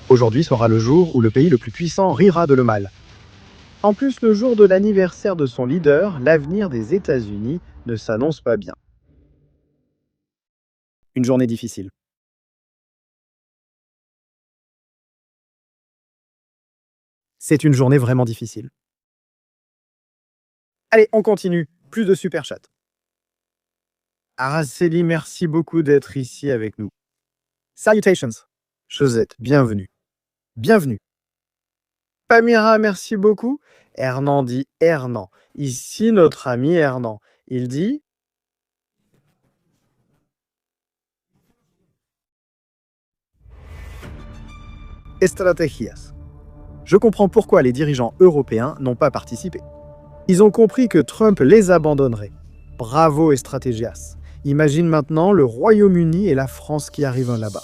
Aujourd'hui sera le jour où le pays le plus puissant rira de le mal. En plus, le jour de l'anniversaire de son leader, l'avenir des États-Unis ne s'annonce pas bien. Une journée difficile. C'est une journée vraiment difficile. Allez, on continue. Plus de super chat. Araceli, merci beaucoup d'être ici avec nous. Salutations. Josette, bienvenue. Bienvenue. Pamira, merci beaucoup. Hernan dit Hernan. Ici, notre ami Hernan. Il dit... Estrategias. Je comprends pourquoi les dirigeants européens n'ont pas participé. Ils ont compris que Trump les abandonnerait. Bravo Estrategias. Imagine maintenant le Royaume-Uni et la France qui arrivent là-bas.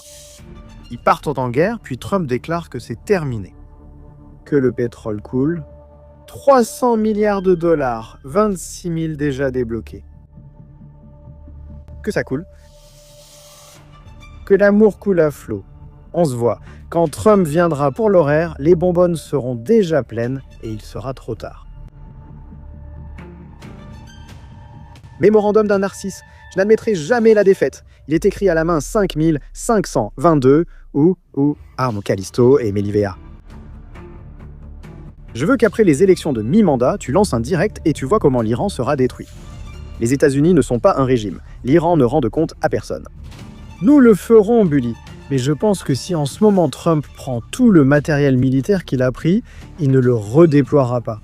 Ils partent en guerre, puis Trump déclare que c'est terminé. Que le pétrole coule. 300 milliards de dollars, 26 000 déjà débloqués. Que ça coule. Que l'amour coule à flot. On se voit. Quand Trump viendra pour l'horaire, les bonbonnes seront déjà pleines et il sera trop tard. Mémorandum d'un Narcisse. Je n'admettrai jamais la défaite. Il est écrit à la main 5522 ou Armo Callisto et Melivea. Je veux qu'après les élections de mi-mandat, tu lances un direct et tu vois comment l'Iran sera détruit. Les États-Unis ne sont pas un régime. L'Iran ne rend de compte à personne. Nous le ferons, Bully. Mais je pense que si en ce moment Trump prend tout le matériel militaire qu'il a pris, il ne le redéploiera pas.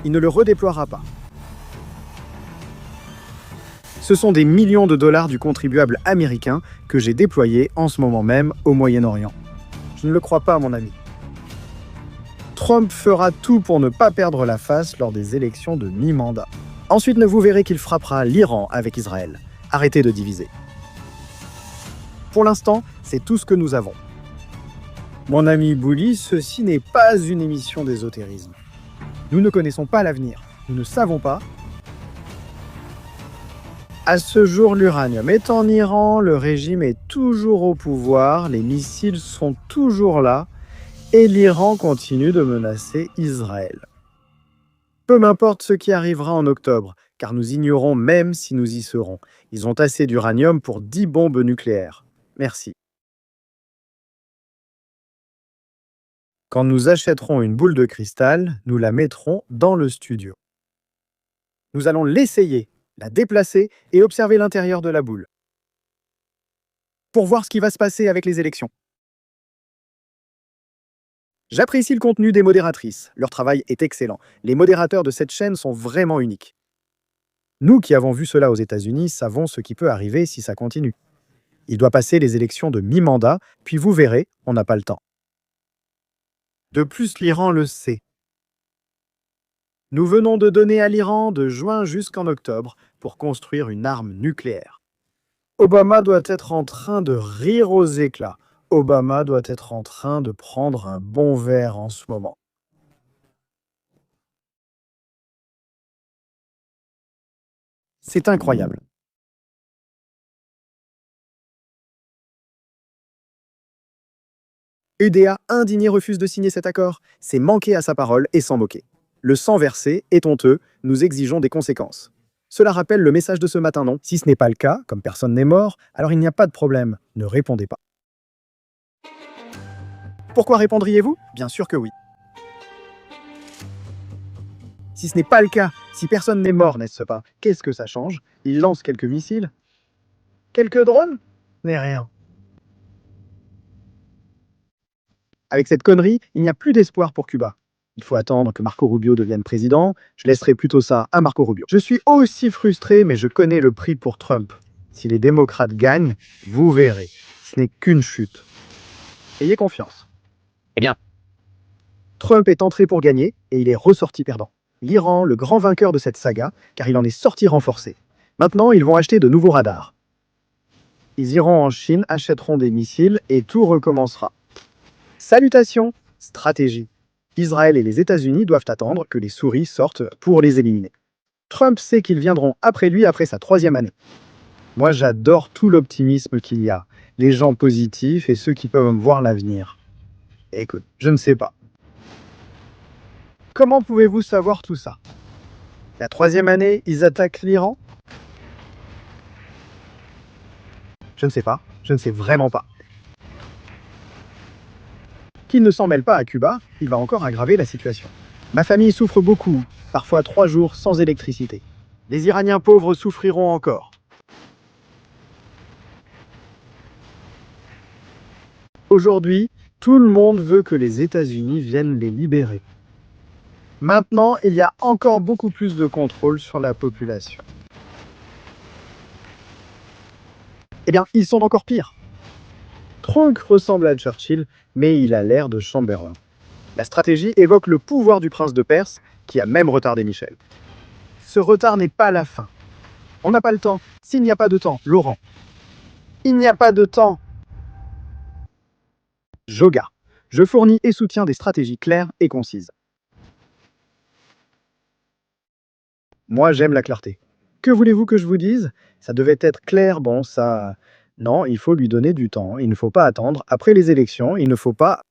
Il ne le redéploiera pas. Ce sont des millions de dollars du contribuable américain que j'ai déployés en ce moment même au Moyen-Orient. Je ne le crois pas, mon ami. Trump fera tout pour ne pas perdre la face lors des élections de mi-mandat. Ensuite, vous verrez qu'il frappera l'Iran avec Israël. Arrêtez de diviser. Pour l'instant, c'est tout ce que nous avons. Mon ami Bully, ceci n'est pas une émission d'ésotérisme. Nous ne connaissons pas l'avenir. Nous ne savons pas. À ce jour, l'uranium est en Iran, le régime est toujours au pouvoir, les missiles sont toujours là, et l'Iran continue de menacer Israël. Peu m'importe ce qui arrivera en octobre, car nous ignorons même si nous y serons. Ils ont assez d'uranium pour 10 bombes nucléaires. merci. Quand nous achèterons une boule de cristal, nous la mettrons dans le studio. Nous allons l'essayer, la déplacer et observer l'intérieur de la boule. Pour voir ce qui va se passer avec les élections. J'apprécie le contenu des modératrices. Leur travail est excellent. Les modérateurs de cette chaîne sont vraiment uniques. Nous qui avons vu cela aux États-Unis savons ce qui peut arriver si ça continue. Il doit passer les élections de mi-mandat, puis vous verrez, on n'a pas le temps. De plus, l'Iran le sait. Nous venons de donner à l'Iran de juin jusqu'en octobre pour construire une arme nucléaire. Obama doit être en train de rire aux éclats. Obama doit être en train de prendre un bon verre en ce moment. C'est incroyable. UDA indigné refuse de signer cet accord. C'est manquer à sa parole et s'en moquer. Le sang versé est honteux, nous exigeons des conséquences. Cela rappelle le message de ce matin, non? Si ce n'est pas le cas, comme personne n'est mort, alors il n'y a pas de problème, ne répondez pas. Pourquoi répondriez-vous? Bien sûr que oui. Si ce n'est pas le cas, si personne n'est mort, n'est-ce pas? Qu'est-ce que ça change? Il lance quelques missiles? Quelques drones? N'est rien. Avec cette connerie, il n'y a plus d'espoir pour Cuba. Il faut attendre que Marco Rubio devienne président. Je laisserai plutôt ça à Marco Rubio. Je suis aussi frustré, mais je connais le prix pour Trump. Si les démocrates gagnent, vous verrez. Ce n'est qu'une chute. Ayez confiance. Eh bien. Trump est entré pour gagner et il est ressorti perdant. L'Iran, le grand vainqueur de cette saga, car il en est sorti renforcé. Maintenant, ils vont acheter de nouveaux radars. Ils iront en Chine, achèteront des missiles et tout recommencera. Salutations, stratégie. Israël et les États-Unis doivent attendre que les souris sortent pour les éliminer. Trump sait qu'ils viendront après lui après sa 3e année. Moi, j'adore tout l'optimisme qu'il y a, les gens positifs et ceux qui peuvent voir l'avenir. Écoute, je ne sais pas. Comment pouvez-vous savoir tout ça? La 3e année, ils attaquent l'Iran? Je ne sais pas, je ne sais vraiment pas. Qu'il ne s'en mêle pas à Cuba, il va encore aggraver la situation. Ma famille souffre beaucoup, parfois 3 jours sans électricité. Les Iraniens pauvres souffriront encore. Aujourd'hui, tout le monde veut que les États-Unis viennent les libérer. Maintenant, il y a encore beaucoup plus de contrôle sur la population. Eh bien, ils sont encore pires. Trump ressemble à Churchill, mais il a l'air de Chamberlain. La stratégie évoque le pouvoir du prince de Perse, qui a même retardé Michel. Ce retard n'est pas la fin. On n'a pas le temps. S'il n'y a pas de temps, Laurent. Il n'y a pas de temps. Joga. Je fournis et soutiens des stratégies claires et concises. Moi, j'aime la clarté. Que voulez-vous que je vous dise? Ça devait être clair, bon, ça... Non, il faut lui donner du temps. Il ne faut pas attendre. Après les élections, il ne faut pas...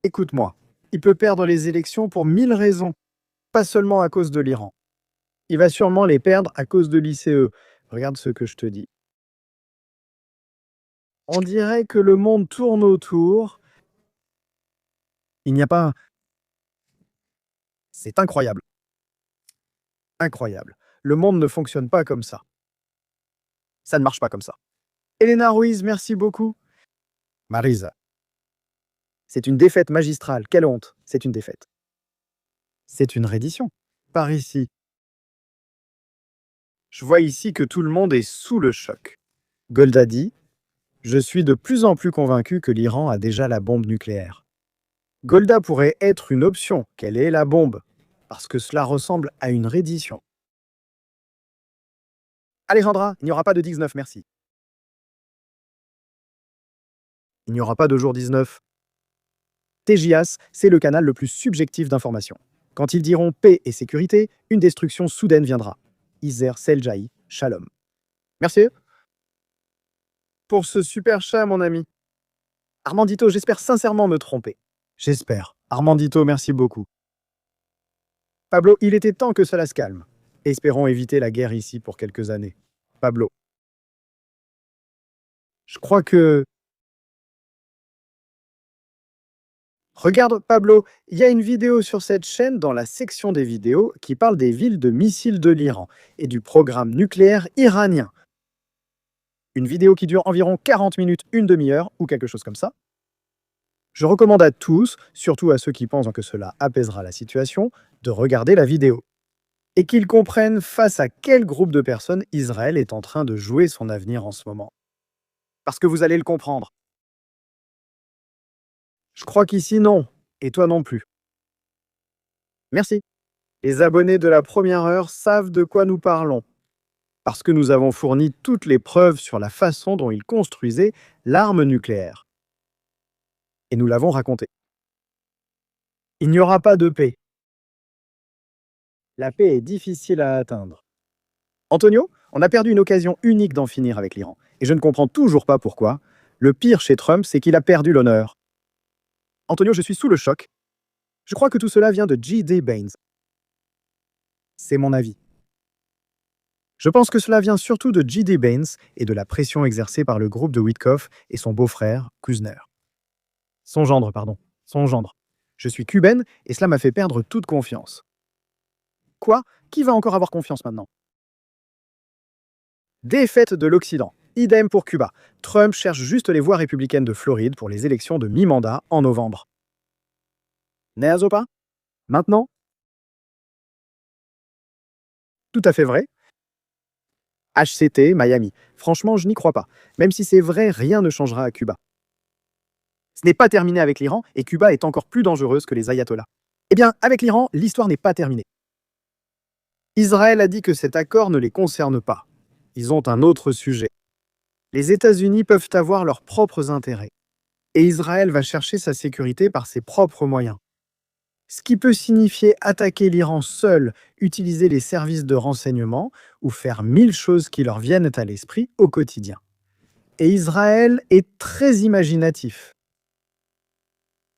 Écoute-moi. Il peut perdre les élections pour 1000 raisons. Pas seulement à cause de l'Iran. Il va sûrement les perdre à cause de l'ICE. Regarde ce que je te dis. On dirait que le monde tourne autour. Il n'y a pas... C'est incroyable. Incroyable. Le monde ne fonctionne pas comme ça. Ça ne marche pas comme ça. Elena Ruiz, merci beaucoup. Marisa. C'est une défaite magistrale. Quelle honte. C'est une défaite. C'est une reddition. Par ici. Je vois ici que tout le monde est sous le choc. Golda dit, je suis de plus en plus convaincu que l'Iran a déjà la bombe nucléaire. Golda pourrait être une option. Quelle est la bombe? Parce que cela ressemble à une reddition. Alejandra, il n'y aura pas de 19, merci. Il n'y aura pas de jour 19. TJAS, c'est le canal le plus subjectif d'information. Quand ils diront paix et sécurité, une destruction soudaine viendra. Iser Seljaï, Shalom. Merci. Pour ce super chat, mon ami. Armandito, j'espère sincèrement me tromper. J'espère. Armandito, merci beaucoup. Pablo, il était temps que cela se calme. Espérons éviter la guerre ici pour quelques années. Pablo. Je crois que... Regarde, Pablo, il y a une vidéo sur cette chaîne dans la section des vidéos qui parle des villes de missiles de l'Iran et du programme nucléaire iranien. Une vidéo qui dure environ 40 minutes, une demi-heure ou quelque chose comme ça. Je recommande à tous, surtout à ceux qui pensent que cela apaisera la situation, de regarder la vidéo. Et qu'ils comprennent face à quel groupe de personnes Israël est en train de jouer son avenir en ce moment. Parce que vous allez le comprendre. Je crois qu'ici, non. Et toi non plus. Merci. Les abonnés de la première heure savent de quoi nous parlons. Parce que nous avons fourni toutes les preuves sur la façon dont ils construisaient l'arme nucléaire. Et nous l'avons raconté. Il n'y aura pas de paix. La paix est difficile à atteindre. Antonio, on a perdu une occasion unique d'en finir avec l'Iran. Et je ne comprends toujours pas pourquoi. Le pire chez Trump, c'est qu'il a perdu l'honneur. Antonio, je suis sous le choc. Je crois que tout cela vient de G.D. Baines. C'est mon avis. Je pense que cela vient surtout de G.D. Baines et de la pression exercée par le groupe de Witkoff et son beau-frère, Kushner. Son gendre, pardon. Son gendre. Je suis cubaine et cela m'a fait perdre toute confiance. Quoi? Qui va encore avoir confiance maintenant? Défaite de l'Occident. Idem pour Cuba. Trump cherche juste les voix républicaines de Floride pour les élections de mi-mandat en novembre. Neazopa? Maintenant? Tout à fait vrai. HCT, Miami. Franchement, je n'y crois pas. Même si c'est vrai, rien ne changera à Cuba. Ce n'est pas terminé avec l'Iran et Cuba est encore plus dangereuse que les ayatollahs. Eh bien, avec l'Iran, l'histoire n'est pas terminée. Israël a dit que cet accord ne les concerne pas. Ils ont un autre sujet. Les États-Unis peuvent avoir leurs propres intérêts. Et Israël va chercher sa sécurité par ses propres moyens. Ce qui peut signifier attaquer l'Iran seul, utiliser les services de renseignement ou faire 1000 choses qui leur viennent à l'esprit au quotidien. Et Israël est très imaginatif.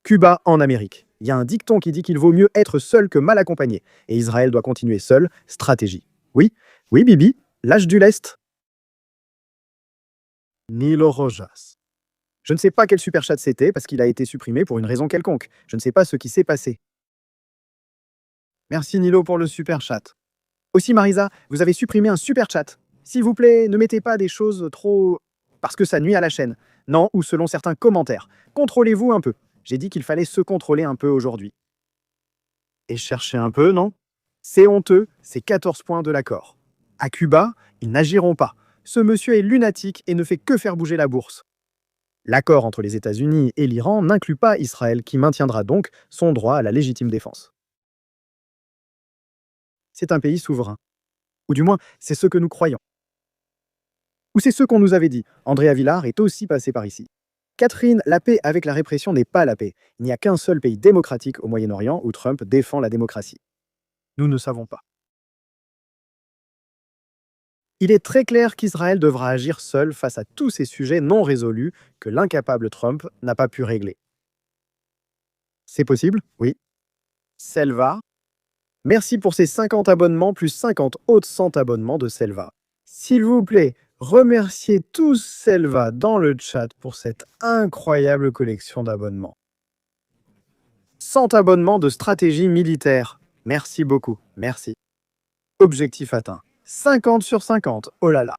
Cuba en Amérique. Il y a un dicton qui dit qu'il vaut mieux être seul que mal accompagné. Et Israël doit continuer seul, stratégie. Oui, oui Bibi, l'âge du lest. Nilo Rojas. Je ne sais pas quel superchat c'était parce qu'il a été supprimé pour une raison quelconque. Je ne sais pas ce qui s'est passé. Merci Nilo pour le superchat. Aussi Marisa, vous avez supprimé un superchat. S'il vous plaît, ne mettez pas des choses trop... parce que ça nuit à la chaîne. Non, ou selon certains commentaires. Contrôlez-vous un peu. J'ai dit qu'il fallait se contrôler un peu aujourd'hui. Et chercher un peu, non? C'est honteux, c'est 14 points de l'accord. À Cuba, ils n'agiront pas. Ce monsieur est lunatique et ne fait que faire bouger la bourse. L'accord entre les États-Unis et l'Iran n'inclut pas Israël, qui maintiendra donc son droit à la légitime défense. C'est un pays souverain. Ou du moins, c'est ce que nous croyons. Ou c'est ce qu'on nous avait dit. Andrea Villar est aussi passé par ici. Catherine, la paix avec la répression n'est pas la paix. Il n'y a qu'un seul pays démocratique au Moyen-Orient où Trump défend la démocratie. Nous ne savons pas. Il est très clair qu'Israël devra agir seul face à tous ces sujets non résolus que l'incapable Trump n'a pas pu régler. C'est possible? Oui. Selva. Merci pour ces 50 abonnements plus 50 autres 100 abonnements de Selva. S'il vous plaît, remerciez tous Selva dans le chat pour cette incroyable collection d'abonnements. 100 abonnements de stratégie militaire. Merci beaucoup, merci. Objectif atteint. 50 sur 50, oh là là.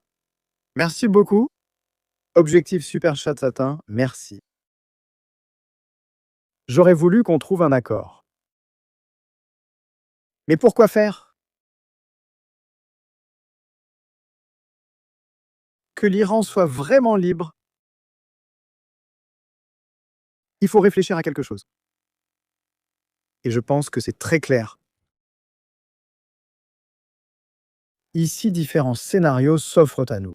Merci beaucoup. Objectif super chat atteint, merci. J'aurais voulu qu'on trouve un accord. Mais pourquoi faire? Que l'Iran soit vraiment libre. Il faut réfléchir à quelque chose. Et je pense que c'est très clair. Ici, différents scénarios s'offrent à nous.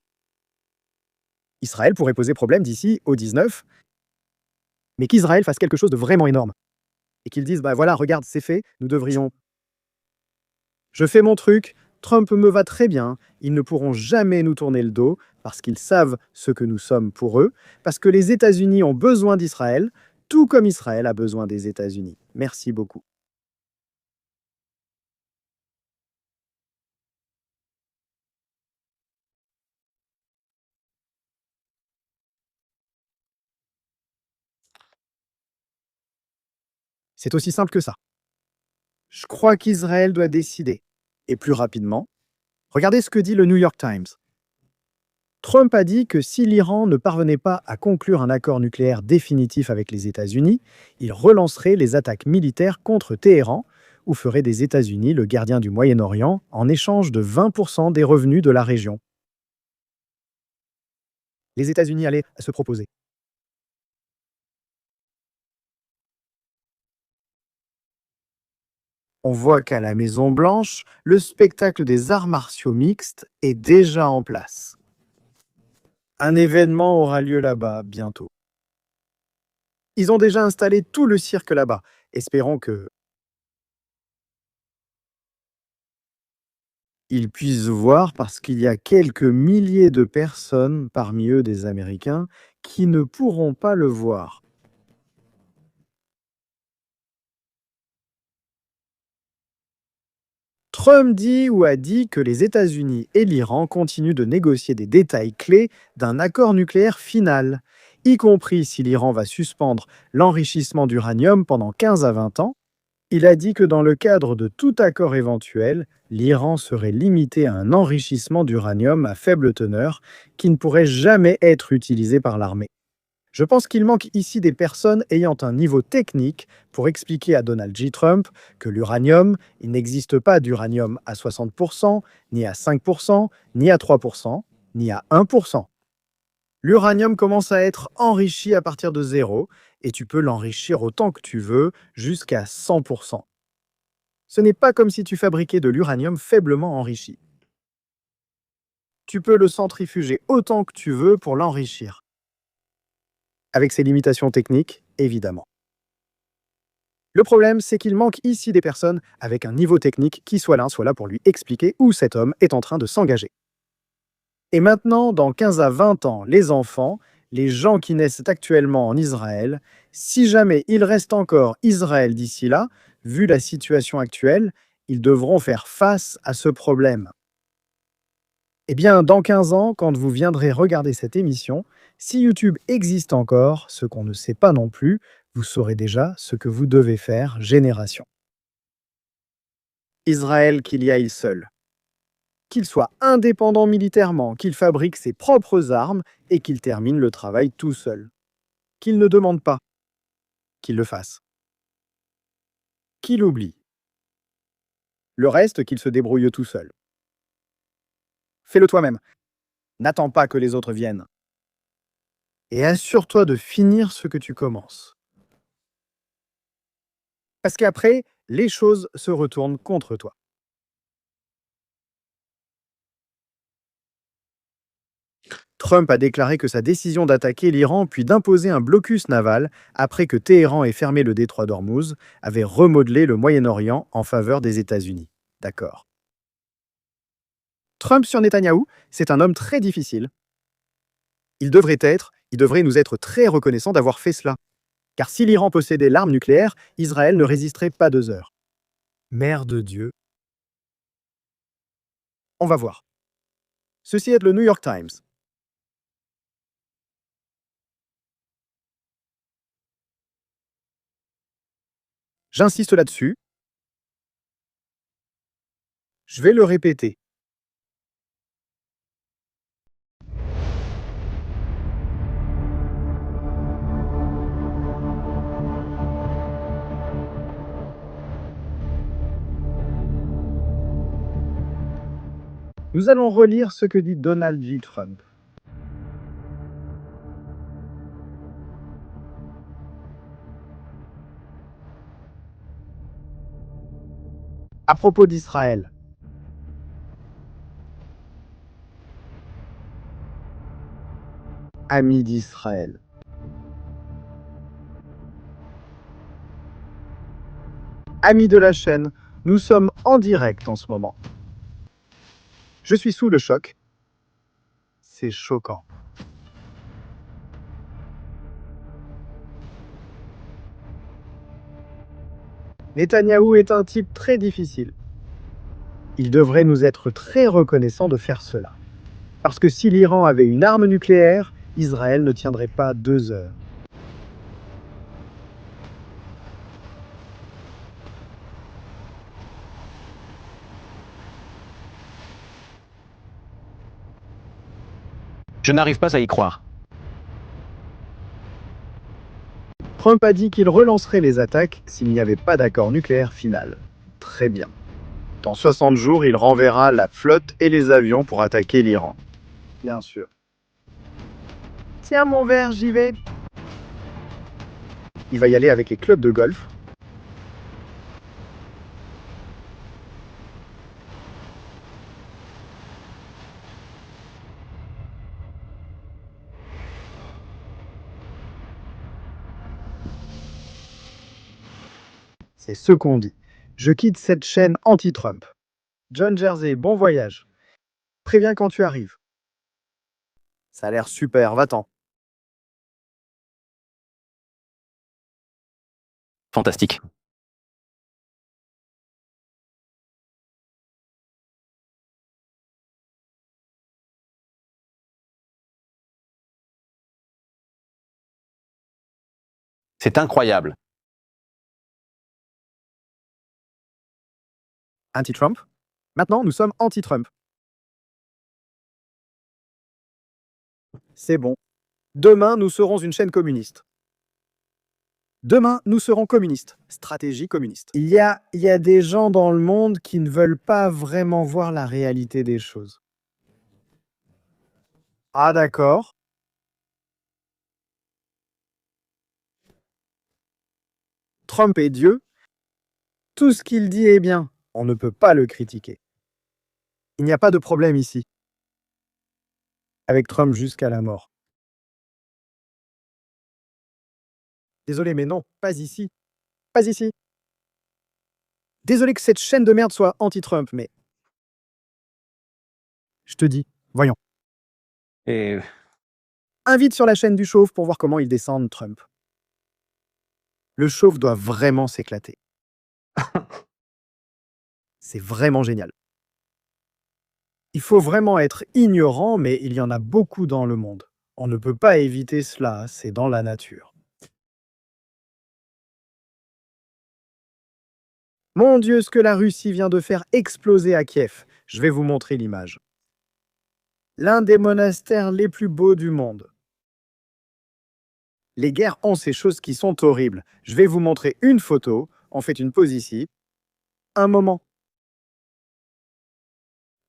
Israël pourrait poser problème d'ici au 19, mais qu'Israël fasse quelque chose de vraiment énorme. Et qu'ils disent, bah voilà, regarde, c'est fait, nous devrions... Je fais mon truc, Trump me va très bien, ils ne pourront jamais nous tourner le dos, parce qu'ils savent ce que nous sommes pour eux, parce que les États-Unis ont besoin d'Israël, tout comme Israël a besoin des États-Unis. Merci beaucoup. C'est aussi simple que ça. Je crois qu'Israël doit décider. Et plus rapidement, regardez ce que dit le New York Times. Trump a dit que si l'Iran ne parvenait pas à conclure un accord nucléaire définitif avec les États-Unis, il relancerait les attaques militaires contre Téhéran ou ferait des États-Unis le gardien du Moyen-Orient en échange de 20% des revenus de la région. Les États-Unis allaient se proposer. On voit qu'à la Maison-Blanche, le spectacle des arts martiaux mixtes est déjà en place. Un événement aura lieu là-bas bientôt. Ils ont déjà installé tout le cirque là-bas. Espérons que ils puissent voir, parce qu'il y a quelques milliers de personnes, parmi eux des Américains, qui ne pourront pas le voir. Trump dit ou a dit que les États-Unis et l'Iran continuent de négocier des détails clés d'un accord nucléaire final, y compris si l'Iran va suspendre l'enrichissement d'uranium pendant 15 à 20 ans. Il a dit que dans le cadre de tout accord éventuel, l'Iran serait limité à un enrichissement d'uranium à faible teneur qui ne pourrait jamais être utilisé par l'armée. Je pense qu'il manque ici des personnes ayant un niveau technique pour expliquer à Donald J. Trump que l'uranium, il n'existe pas d'uranium à 60%, ni à 5%, ni à 3%, ni à 1%. L'uranium commence à être enrichi à partir de 0 et tu peux l'enrichir autant que tu veux jusqu'à 100%. Ce n'est pas comme si tu fabriquais de l'uranium faiblement enrichi. Tu peux le centrifuger autant que tu veux pour l'enrichir. Avec ses limitations techniques, évidemment. Le problème, c'est qu'il manque ici des personnes avec un niveau technique qui soit là pour lui expliquer où cet homme est en train de s'engager. Et maintenant, dans 15 à 20 ans, les enfants, les gens qui naissent actuellement en Israël, si jamais il reste encore Israël d'ici là, vu la situation actuelle, ils devront faire face à ce problème. Eh bien, dans 15 ans, quand vous viendrez regarder cette émission, si YouTube existe encore, ce qu'on ne sait pas non plus, vous saurez déjà ce que vous devez faire, génération. Israël qu'il y aille seul. Qu'il soit indépendant militairement, qu'il fabrique ses propres armes et qu'il termine le travail tout seul. Qu'il ne demande pas, qu'il le fasse. Qu'il oublie. Le reste, qu'il se débrouille tout seul. Fais-le toi-même. N'attends pas que les autres viennent. Et assure-toi de finir ce que tu commences. Parce qu'après, les choses se retournent contre toi. Trump a déclaré que sa décision d'attaquer l'Iran puis d'imposer un blocus naval après que Téhéran ait fermé le détroit d'Ormuz avait remodelé le Moyen-Orient en faveur des États-Unis. D'accord. Trump sur Netanyahou, c'est un homme très difficile. Il devrait nous être très reconnaissant d'avoir fait cela. Car si l'Iran possédait l'arme nucléaire, Israël ne résisterait pas 2 heures. Mère de Dieu. On va voir. Ceci est le New York Times. J'insiste là-dessus. Je vais le répéter. Nous allons relire ce que dit Donald J. Trump. À propos d'Israël. Amis d'Israël. Amis de la chaîne, nous sommes en direct en ce moment. Je suis sous le choc. C'est choquant. Netanyahou est un type très difficile. Il devrait nous être très reconnaissant de faire cela. Parce que si l'Iran avait une arme nucléaire, Israël ne tiendrait pas 2 heures. Je n'arrive pas à y croire. Trump a dit qu'il relancerait les attaques s'il n'y avait pas d'accord nucléaire final. Très bien. Dans 60 jours, il renverra la flotte et les avions pour attaquer l'Iran. Bien sûr. Tiens mon verre, j'y vais. Il va y aller avec les clubs de golf. C'est ce qu'on dit. Je quitte cette chaîne anti-Trump. John Jersey, bon voyage. Préviens quand tu arrives. Ça a l'air super, va-t'en. Fantastique. C'est incroyable. Anti-Trump? Maintenant, nous sommes anti-Trump. C'est bon. Demain, nous serons une chaîne communiste. Demain, nous serons communistes. Stratégie communiste. Il y a des gens dans le monde qui ne veulent pas vraiment voir la réalité des choses. Ah d'accord. Trump est Dieu. Tout ce qu'il dit est bien. On ne peut pas le critiquer. Il n'y a pas de problème ici. Avec Trump jusqu'à la mort. Désolé, mais non, pas ici. Pas ici. Désolé que cette chaîne de merde soit anti-Trump, mais... Je te dis, voyons. Et Invite sur la chaîne du Chauve pour voir comment ils descendent Trump. Le Chauve doit vraiment s'éclater. C'est vraiment génial. Il faut vraiment être ignorant, mais il y en a beaucoup dans le monde. On ne peut pas éviter cela, c'est dans la nature. Mon Dieu, ce que la Russie vient de faire exploser à Kiev. Je vais vous montrer l'image. L'un des monastères les plus beaux du monde. Les guerres ont ces choses qui sont horribles. Je vais vous montrer une photo. On fait une pause ici. Un moment.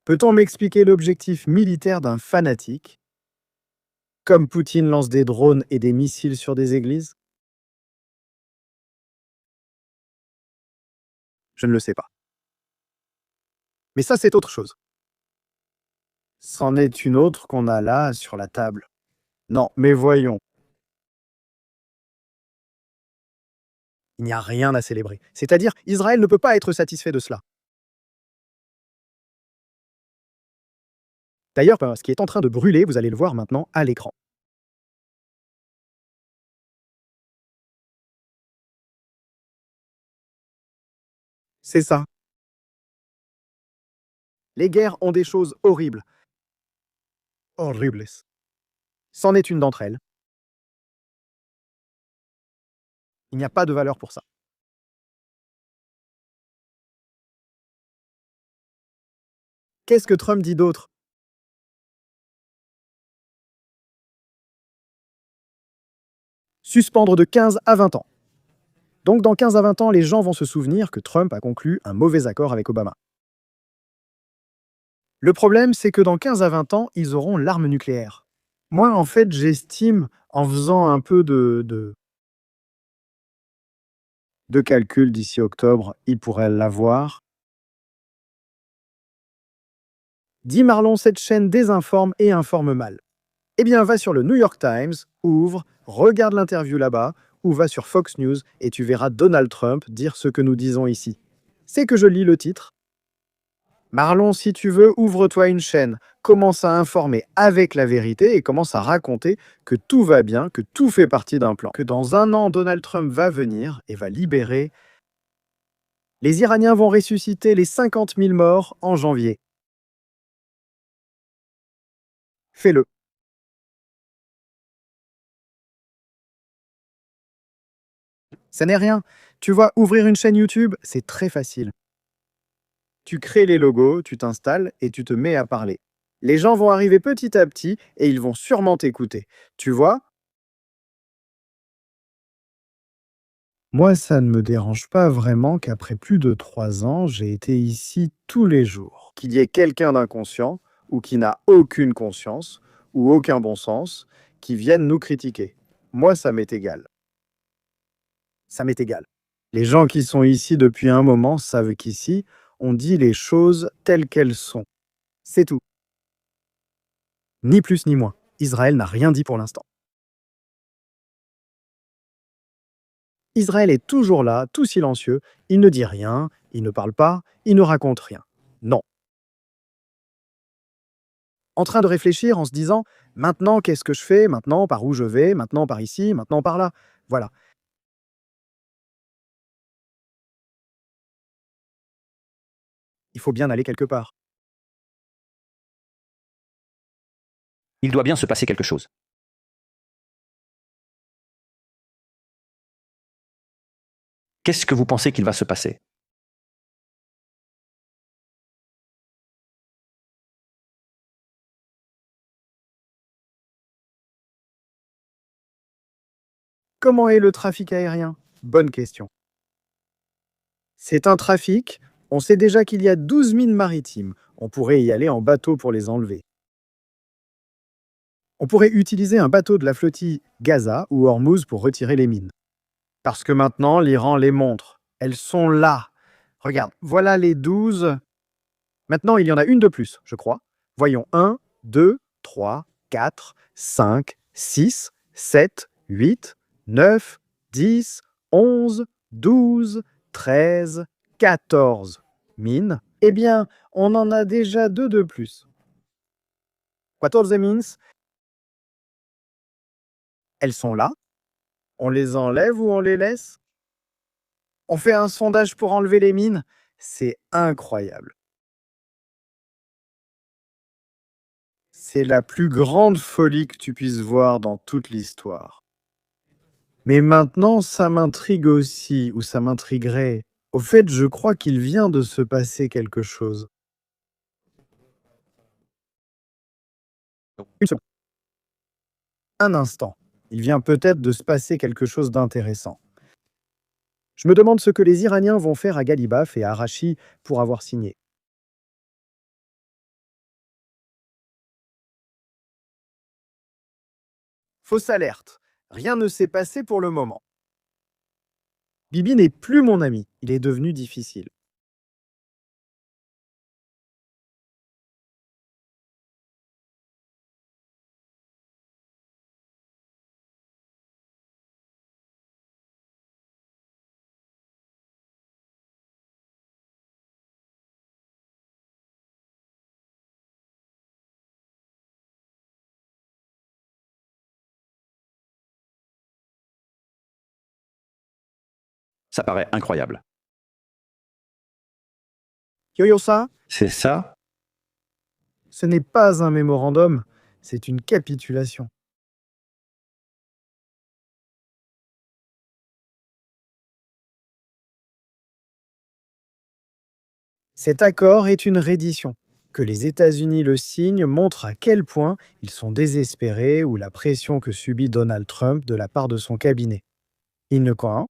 Peut-on m'expliquer l'objectif militaire d'un fanatique? Comme Poutine lance des drones et des missiles sur des églises? Je ne le sais pas. Mais ça, c'est autre chose. C'en est une autre qu'on a là, sur la table. Non, mais voyons. Il n'y a rien à célébrer. C'est-à-dire, Israël ne peut pas être satisfait de cela. D'ailleurs, ce qui est en train de brûler, vous allez le voir maintenant à l'écran. C'est ça. Les guerres ont des choses horribles. Horribles. C'en est une d'entre elles. Il n'y a pas de valeur pour ça. Qu'est-ce que Trump dit d'autre? Suspendre de 15 à 20 ans. Donc dans 15 à 20 ans, les gens vont se souvenir que Trump a conclu un mauvais accord avec Obama. Le problème, c'est que dans 15 à 20 ans, ils auront l'arme nucléaire. Moi, en fait, j'estime, en faisant un peu de calcul d'ici octobre, ils pourraient l'avoir. Dis Marlon, cette chaîne désinforme et informe mal. Eh bien, va sur le New York Times, ouvre, regarde l'interview là-bas, ou va sur Fox News et tu verras Donald Trump dire ce que nous disons ici. C'est que je lis le titre. Marlon, si tu veux, ouvre-toi une chaîne, commence à informer avec la vérité et commence à raconter que tout va bien, que tout fait partie d'un plan. Que dans 1 an, Donald Trump va venir et va libérer. Les Iraniens vont ressusciter les 50 000 morts en janvier. Fais-le. Ça n'est rien. Tu vois, ouvrir une chaîne YouTube, c'est très facile. Tu crées les logos, tu t'installes et tu te mets à parler. Les gens vont arriver petit à petit et ils vont sûrement t'écouter. Tu vois? Moi, ça ne me dérange pas vraiment qu'après plus de 3 ans, j'ai été ici tous les jours. Qu'il y ait quelqu'un d'inconscient, ou qui n'a aucune conscience, ou aucun bon sens, qui vienne nous critiquer. Moi, ça m'est égal. Ça m'est égal. Les gens qui sont ici depuis un moment savent qu'ici, on dit les choses telles qu'elles sont. C'est tout. Ni plus ni moins. Israël n'a rien dit pour l'instant. Israël est toujours là, tout silencieux. Il ne dit rien, il ne parle pas, il ne raconte rien. Non. En train de réfléchir en se disant « Maintenant, qu'est-ce que je fais? Maintenant, par où je vais? Maintenant, par ici? Maintenant, par là ?» Voilà. Il faut bien aller quelque part. Il doit bien se passer quelque chose. Qu'est-ce que vous pensez qu'il va se passer? Comment est le trafic aérien? Bonne question. C'est un trafic. On sait déjà qu'il y a 12 mines maritimes. On pourrait y aller en bateau pour les enlever. On pourrait utiliser un bateau de la flottille Gaza ou Hormuz pour retirer les mines. Parce que maintenant, l'Iran les montre. Elles sont là. Regarde, voilà les 12. Maintenant, il y en a une de plus, je crois. Voyons, 1, 2, 3, 4, 5, 6, 7, 8, 9, 10, 11, 12, 13, 14 mines. Eh bien, on en a déjà 2 de plus. 14 mines. Elles sont là. On les enlève ou on les laisse? On fait un sondage pour enlever les mines? C'est incroyable. C'est la plus grande folie que tu puisses voir dans toute l'histoire. Mais maintenant, ça m'intrigue aussi, ou ça m'intriguerait. Au fait, je crois qu'il vient de se passer quelque chose. Une seconde. Un instant. Il vient peut-être de se passer quelque chose d'intéressant. Je me demande ce que les Iraniens vont faire à Galibaf et à Arachi pour avoir signé. Fausse alerte. Rien ne s'est passé pour le moment. Bibi n'est plus mon ami. Il est devenu difficile. Ça paraît incroyable. Yo-yo-sa, C'est ça? ce n'est pas un mémorandum, c'est une capitulation. Cet accord est une reddition. Que les États-Unis le signent montre à quel point ils sont désespérés ou la pression que subit Donald Trump de la part de son cabinet. Il ne croit.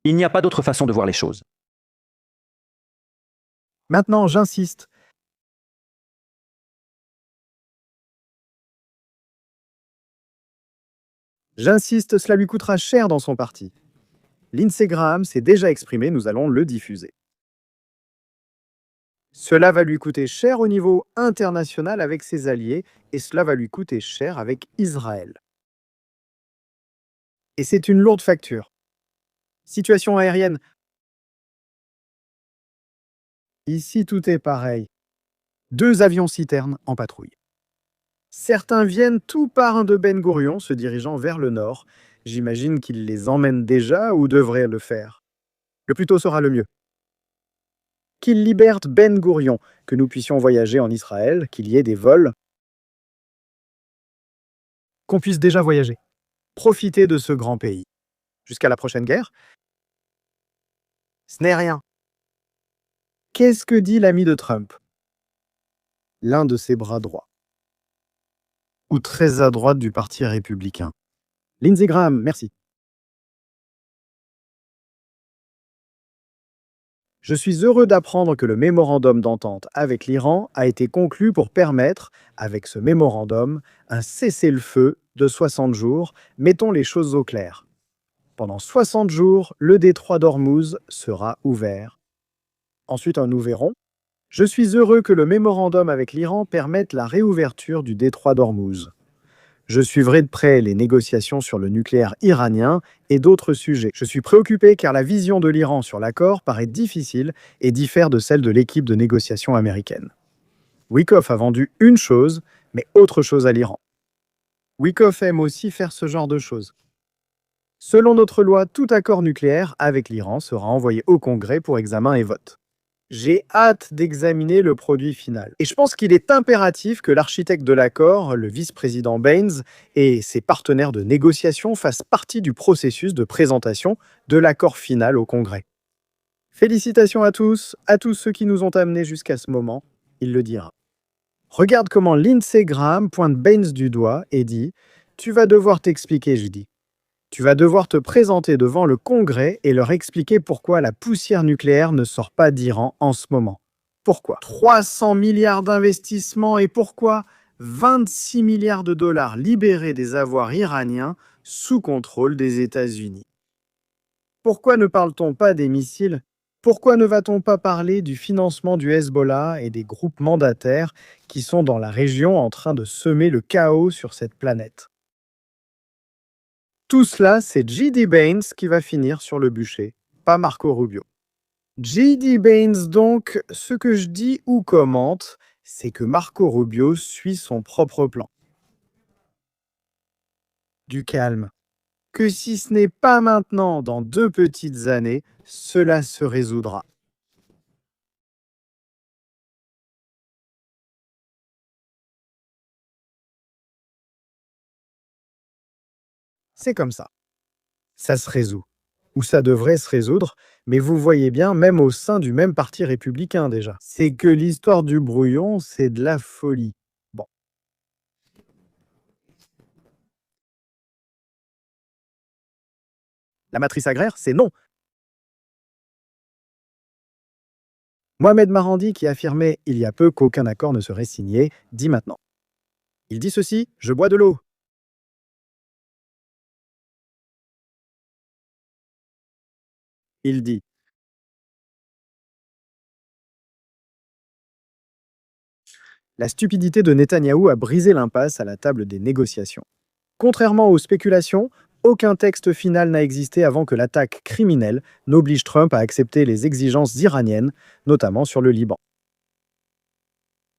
Il n'y a pas d'autre façon de voir les choses. Maintenant, j'insiste. J'insiste, cela lui coûtera cher dans son parti. Lindsey Graham s'est déjà exprimé, nous allons le diffuser. Cela va lui coûter cher au niveau international avec ses alliés et cela va lui coûter cher avec Israël. Et c'est une lourde facture. Situation aérienne. Ici, tout est pareil. 2 avions citernes en patrouille. Certains viennent tout par un de Ben Gourion se dirigeant vers le nord. J'imagine qu'ils les emmènent déjà ou devraient le faire. Le plus tôt sera le mieux. Qu'ils libèrent Ben Gourion, que nous puissions voyager en Israël, qu'il y ait des vols, qu'on puisse déjà voyager. profiter de ce grand pays. Jusqu'à la prochaine guerre. Ce n'est rien. Qu'est-ce que dit l'ami de Trump? L'un de ses bras droits. Ou très à droite du Parti républicain. Lindsey Graham, merci. Je suis heureux d'apprendre que le mémorandum d'entente avec l'Iran a été conclu pour permettre, avec ce mémorandum, un cessez-le-feu de 60 jours. Mettons les choses au clair. Pendant 60 jours, le détroit d'Ormuz sera ouvert. Ensuite, nous verrons. Je suis heureux que le mémorandum avec l'Iran permette la réouverture du détroit d'Ormuz. Je suivrai de près les négociations sur le nucléaire iranien et d'autres sujets. Je suis préoccupé car la vision de l'Iran sur l'accord paraît difficile et diffère de celle de l'équipe de négociation américaine. Wikoff a vendu une chose, mais autre chose à l'Iran. Wikoff aime aussi faire ce genre de choses. Selon notre loi, tout accord nucléaire avec l'Iran sera envoyé au Congrès pour examen et vote. J'ai hâte d'examiner le produit final. Et je pense qu'il est impératif que l'architecte de l'accord, le vice-président Baines, et ses partenaires de négociation fassent partie du processus de présentation de l'accord final au Congrès. Félicitations à tous ceux qui nous ont amenés jusqu'à ce moment, il le dira. Regarde comment Lindsey Graham pointe Baines du doigt et dit « Tu vas devoir t'expliquer, je dis. Tu vas devoir te présenter devant le Congrès et leur expliquer pourquoi la poussière nucléaire ne sort pas d'Iran en ce moment. Pourquoi 300 milliards d'investissements et pourquoi 26 milliards de dollars libérés des avoirs iraniens sous contrôle des États-Unis. Pourquoi ne parle-t-on pas des missiles? Pourquoi ne va-t-on pas parler du financement du Hezbollah et des groupes mandataires qui sont dans la région en train de semer le chaos sur cette planète? Tout cela, c'est J.D. Baines qui va finir sur le bûcher, pas Marco Rubio. J.D. Baines, donc, ce que je dis ou commente, c'est que Marco Rubio suit son propre plan. Du calme. Que si ce n'est pas maintenant, dans 2 petites années, cela se résoudra. C'est comme ça. Ça se résout. Ou ça devrait se résoudre, mais vous voyez bien, même au sein du même parti républicain déjà. C'est que l'histoire du brouillon, c'est de la folie. Bon. La matrice agraire, c'est non. Mohamed Marandi, qui affirmait il y a peu qu'aucun accord ne serait signé, dit maintenant. Il dit ceci, je bois de l'eau. Il dit la stupidité de Netanyahou a brisé l'impasse à la table des négociations. Contrairement aux spéculations, aucun texte final n'a existé avant que l'attaque criminelle n'oblige Trump à accepter les exigences iraniennes, notamment sur le Liban.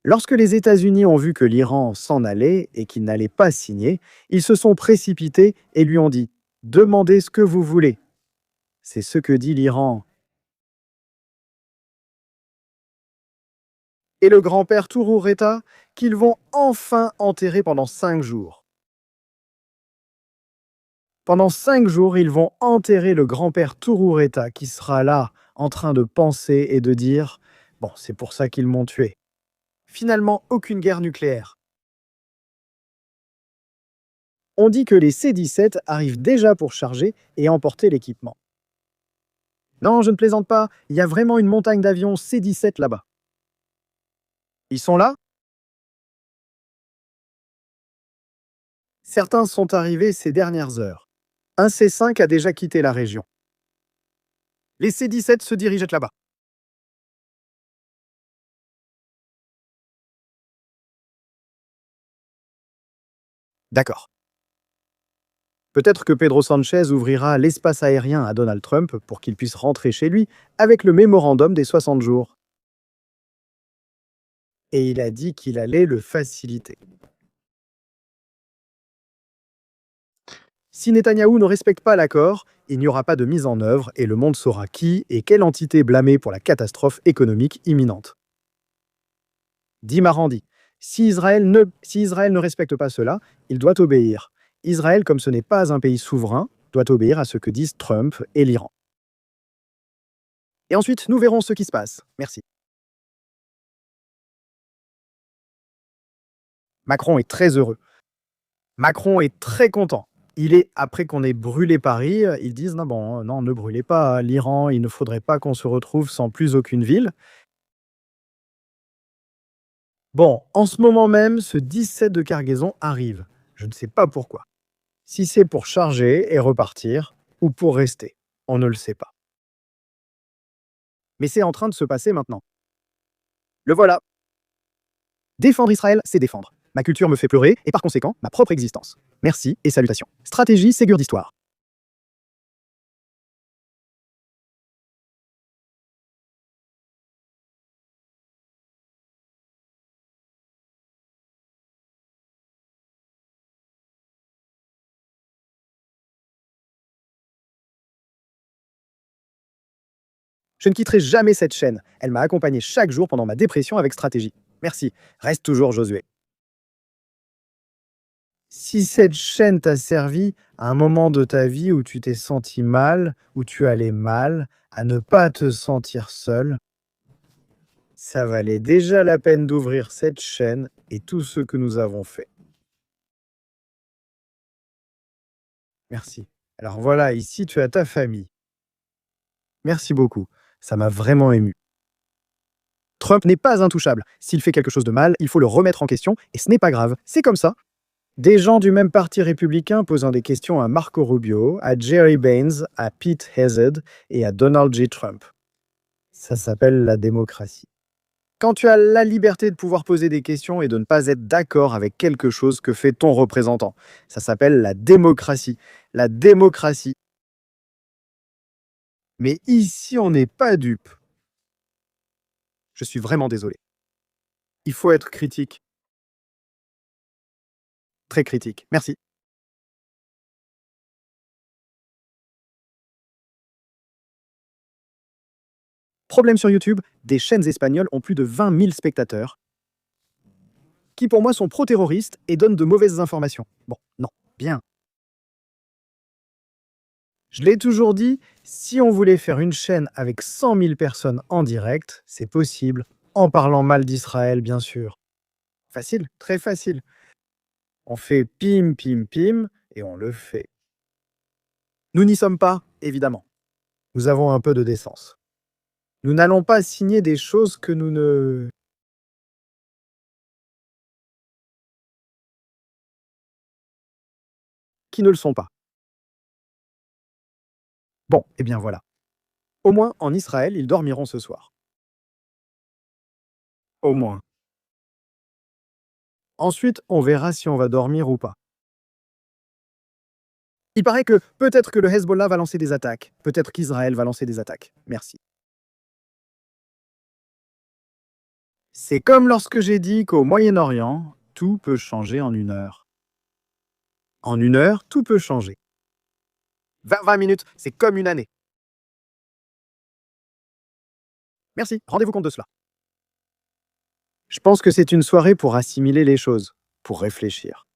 Lorsque les États-Unis ont vu que l'Iran s'en allait et qu'il n'allait pas signer, ils se sont précipités et lui ont dit « Demandez ce que vous voulez ». C'est ce que dit l'Iran. Et le grand-père Touroureta, qu'ils vont enfin enterrer pendant 5 jours. Pendant 5 jours, ils vont enterrer le grand-père Touroureta qui sera là, en train de penser et de dire « Bon, c'est pour ça qu'ils m'ont tué. » Finalement, aucune guerre nucléaire. On dit que les C-17 arrivent déjà pour charger et emporter l'équipement. Non, je ne plaisante pas, il y a vraiment une montagne d'avions C-17 là-bas. Ils sont là? Certains sont arrivés ces dernières heures. Un C-5 a déjà quitté la région. Les C-17 se dirigent là-bas. D'accord. Peut-être que Pedro Sanchez ouvrira l'espace aérien à Donald Trump pour qu'il puisse rentrer chez lui avec le mémorandum des 60 jours. Et il a dit qu'il allait le faciliter. Si Netanyahou ne respecte pas l'accord, il n'y aura pas de mise en œuvre et le monde saura qui et quelle entité blâmer pour la catastrophe économique imminente. Dit Marandi, si Israël ne respecte pas cela, il doit obéir. Israël, comme ce n'est pas un pays souverain, doit obéir à ce que disent Trump et l'Iran. Et ensuite, nous verrons ce qui se passe. Merci. Macron est très heureux. Macron est très content. Après qu'on ait brûlé Paris, ils disent non, bon, non, ne brûlez pas l'Iran, il ne faudrait pas qu'on se retrouve sans plus aucune ville. Bon, en ce moment même, ce 17 de cargaison arrive. Je ne sais pas pourquoi. Si c'est pour charger et repartir, ou pour rester, on ne le sait pas. Mais c'est en train de se passer maintenant. Le voilà. Défendre Israël, c'est défendre. Ma culture me fait pleurer, et par conséquent, ma propre existence. Merci et salutations. Stratégie Ségur d'Histoire. Je ne quitterai jamais cette chaîne. Elle m'a accompagné chaque jour pendant ma dépression avec stratégie. Merci. Reste toujours Josué. Si cette chaîne t'a servi à un moment de ta vie où tu t'es senti mal, où tu allais mal, à ne pas te sentir seul, ça valait déjà la peine d'ouvrir cette chaîne et tout ce que nous avons fait. Merci. Alors voilà, ici tu as ta famille. Merci beaucoup. Ça m'a vraiment ému. Trump n'est pas intouchable. S'il fait quelque chose de mal, il faut le remettre en question, et ce n'est pas grave. C'est comme ça. Des gens du même parti républicain posant des questions à Marco Rubio, à Jerry Baines, à Pete Hezed et à Donald J. Trump. Ça s'appelle la démocratie. Quand tu as la liberté de pouvoir poser des questions et de ne pas être d'accord avec quelque chose que fait ton représentant, ça s'appelle la démocratie. La démocratie. Mais ici, on n'est pas dupe. Je suis vraiment désolé. Il faut être critique. Très critique. Merci. Problème sur YouTube, des chaînes espagnoles ont plus de 20 000 spectateurs qui pour moi sont pro-terroristes et donnent de mauvaises informations. Bon, non, bien. Je l'ai toujours dit, si on voulait faire une chaîne avec 100 000 personnes en direct, c'est possible, en parlant mal d'Israël, bien sûr. Facile, très facile. On fait pim, pim, pim, et on le fait. Nous n'y sommes pas, évidemment. Nous avons un peu de décence. Nous n'allons pas signer des choses que nous ne... qui ne le sont pas. Bon, eh bien voilà. Au moins, en Israël, ils dormiront ce soir. Au moins. Ensuite, on verra si on va dormir ou pas. Il paraît que peut-être que le Hezbollah va lancer des attaques. Peut-être qu'Israël va lancer des attaques. Merci. C'est comme lorsque j'ai dit qu'au Moyen-Orient, tout peut changer en 1 heure. En 1 heure, tout peut changer. 20 minutes, c'est comme une année. Merci, rendez-vous compte de cela. Je pense que c'est une soirée pour assimiler les choses, pour réfléchir.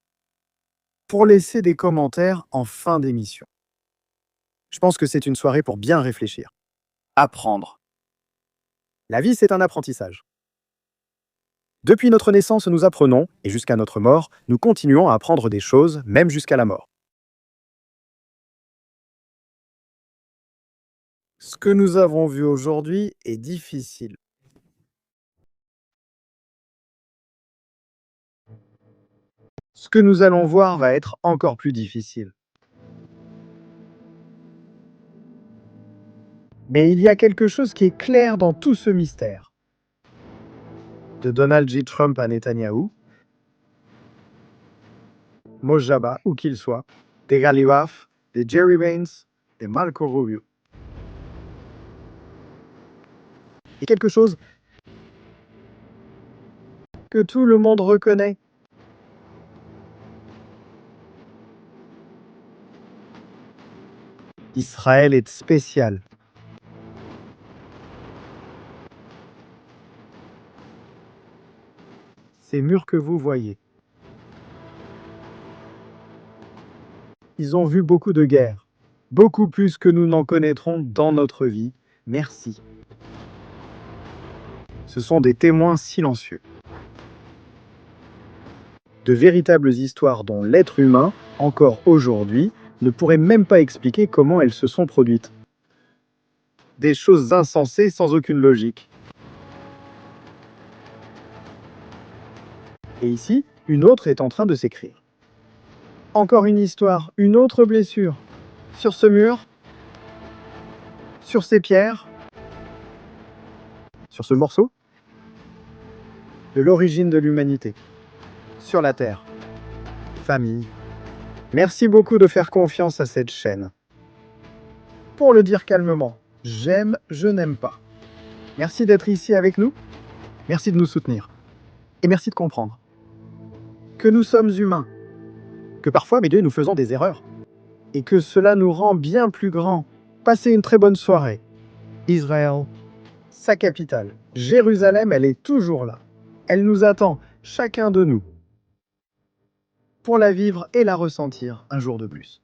Pour laisser des commentaires en fin d'émission. Je pense que c'est une soirée pour bien réfléchir. Apprendre. La vie, c'est un apprentissage. Depuis notre naissance, nous apprenons, et jusqu'à notre mort, nous continuons à apprendre des choses, même jusqu'à la mort. Ce que nous avons vu aujourd'hui est difficile. Ce que nous allons voir va être encore plus difficile. Mais il y a quelque chose qui est clair dans tout ce mystère. De Donald J. Trump à Netanyahou, Mojaba, où qu'il soit, des Galilaf, des Jerry Baines, des Marco Rubio. Et quelque chose que tout le monde reconnaît. Israël est spécial. Ces murs que vous voyez. Ils ont vu beaucoup de guerres, beaucoup plus que nous n'en connaîtrons dans notre vie. Merci. Ce sont des témoins silencieux. De véritables histoires dont l'être humain, encore aujourd'hui, ne pourrait même pas expliquer comment elles se sont produites. Des choses insensées sans aucune logique. Et ici, une autre est en train de s'écrire. Encore une histoire, une autre blessure. Sur ce mur, sur ces pierres, sur ce morceau, de l'origine de l'humanité, sur la Terre. Famille. Merci beaucoup de faire confiance à cette chaîne. Pour le dire calmement, j'aime, je n'aime pas. Merci d'être ici avec nous. Merci de nous soutenir. Et merci de comprendre que nous sommes humains, que parfois, mes dieux, nous faisons des erreurs, et que cela nous rend bien plus grands. Passez une très bonne soirée. Israël, sa capitale, Jérusalem, elle est toujours là. Elle nous attend, chacun de nous, pour la vivre et la ressentir un jour de plus.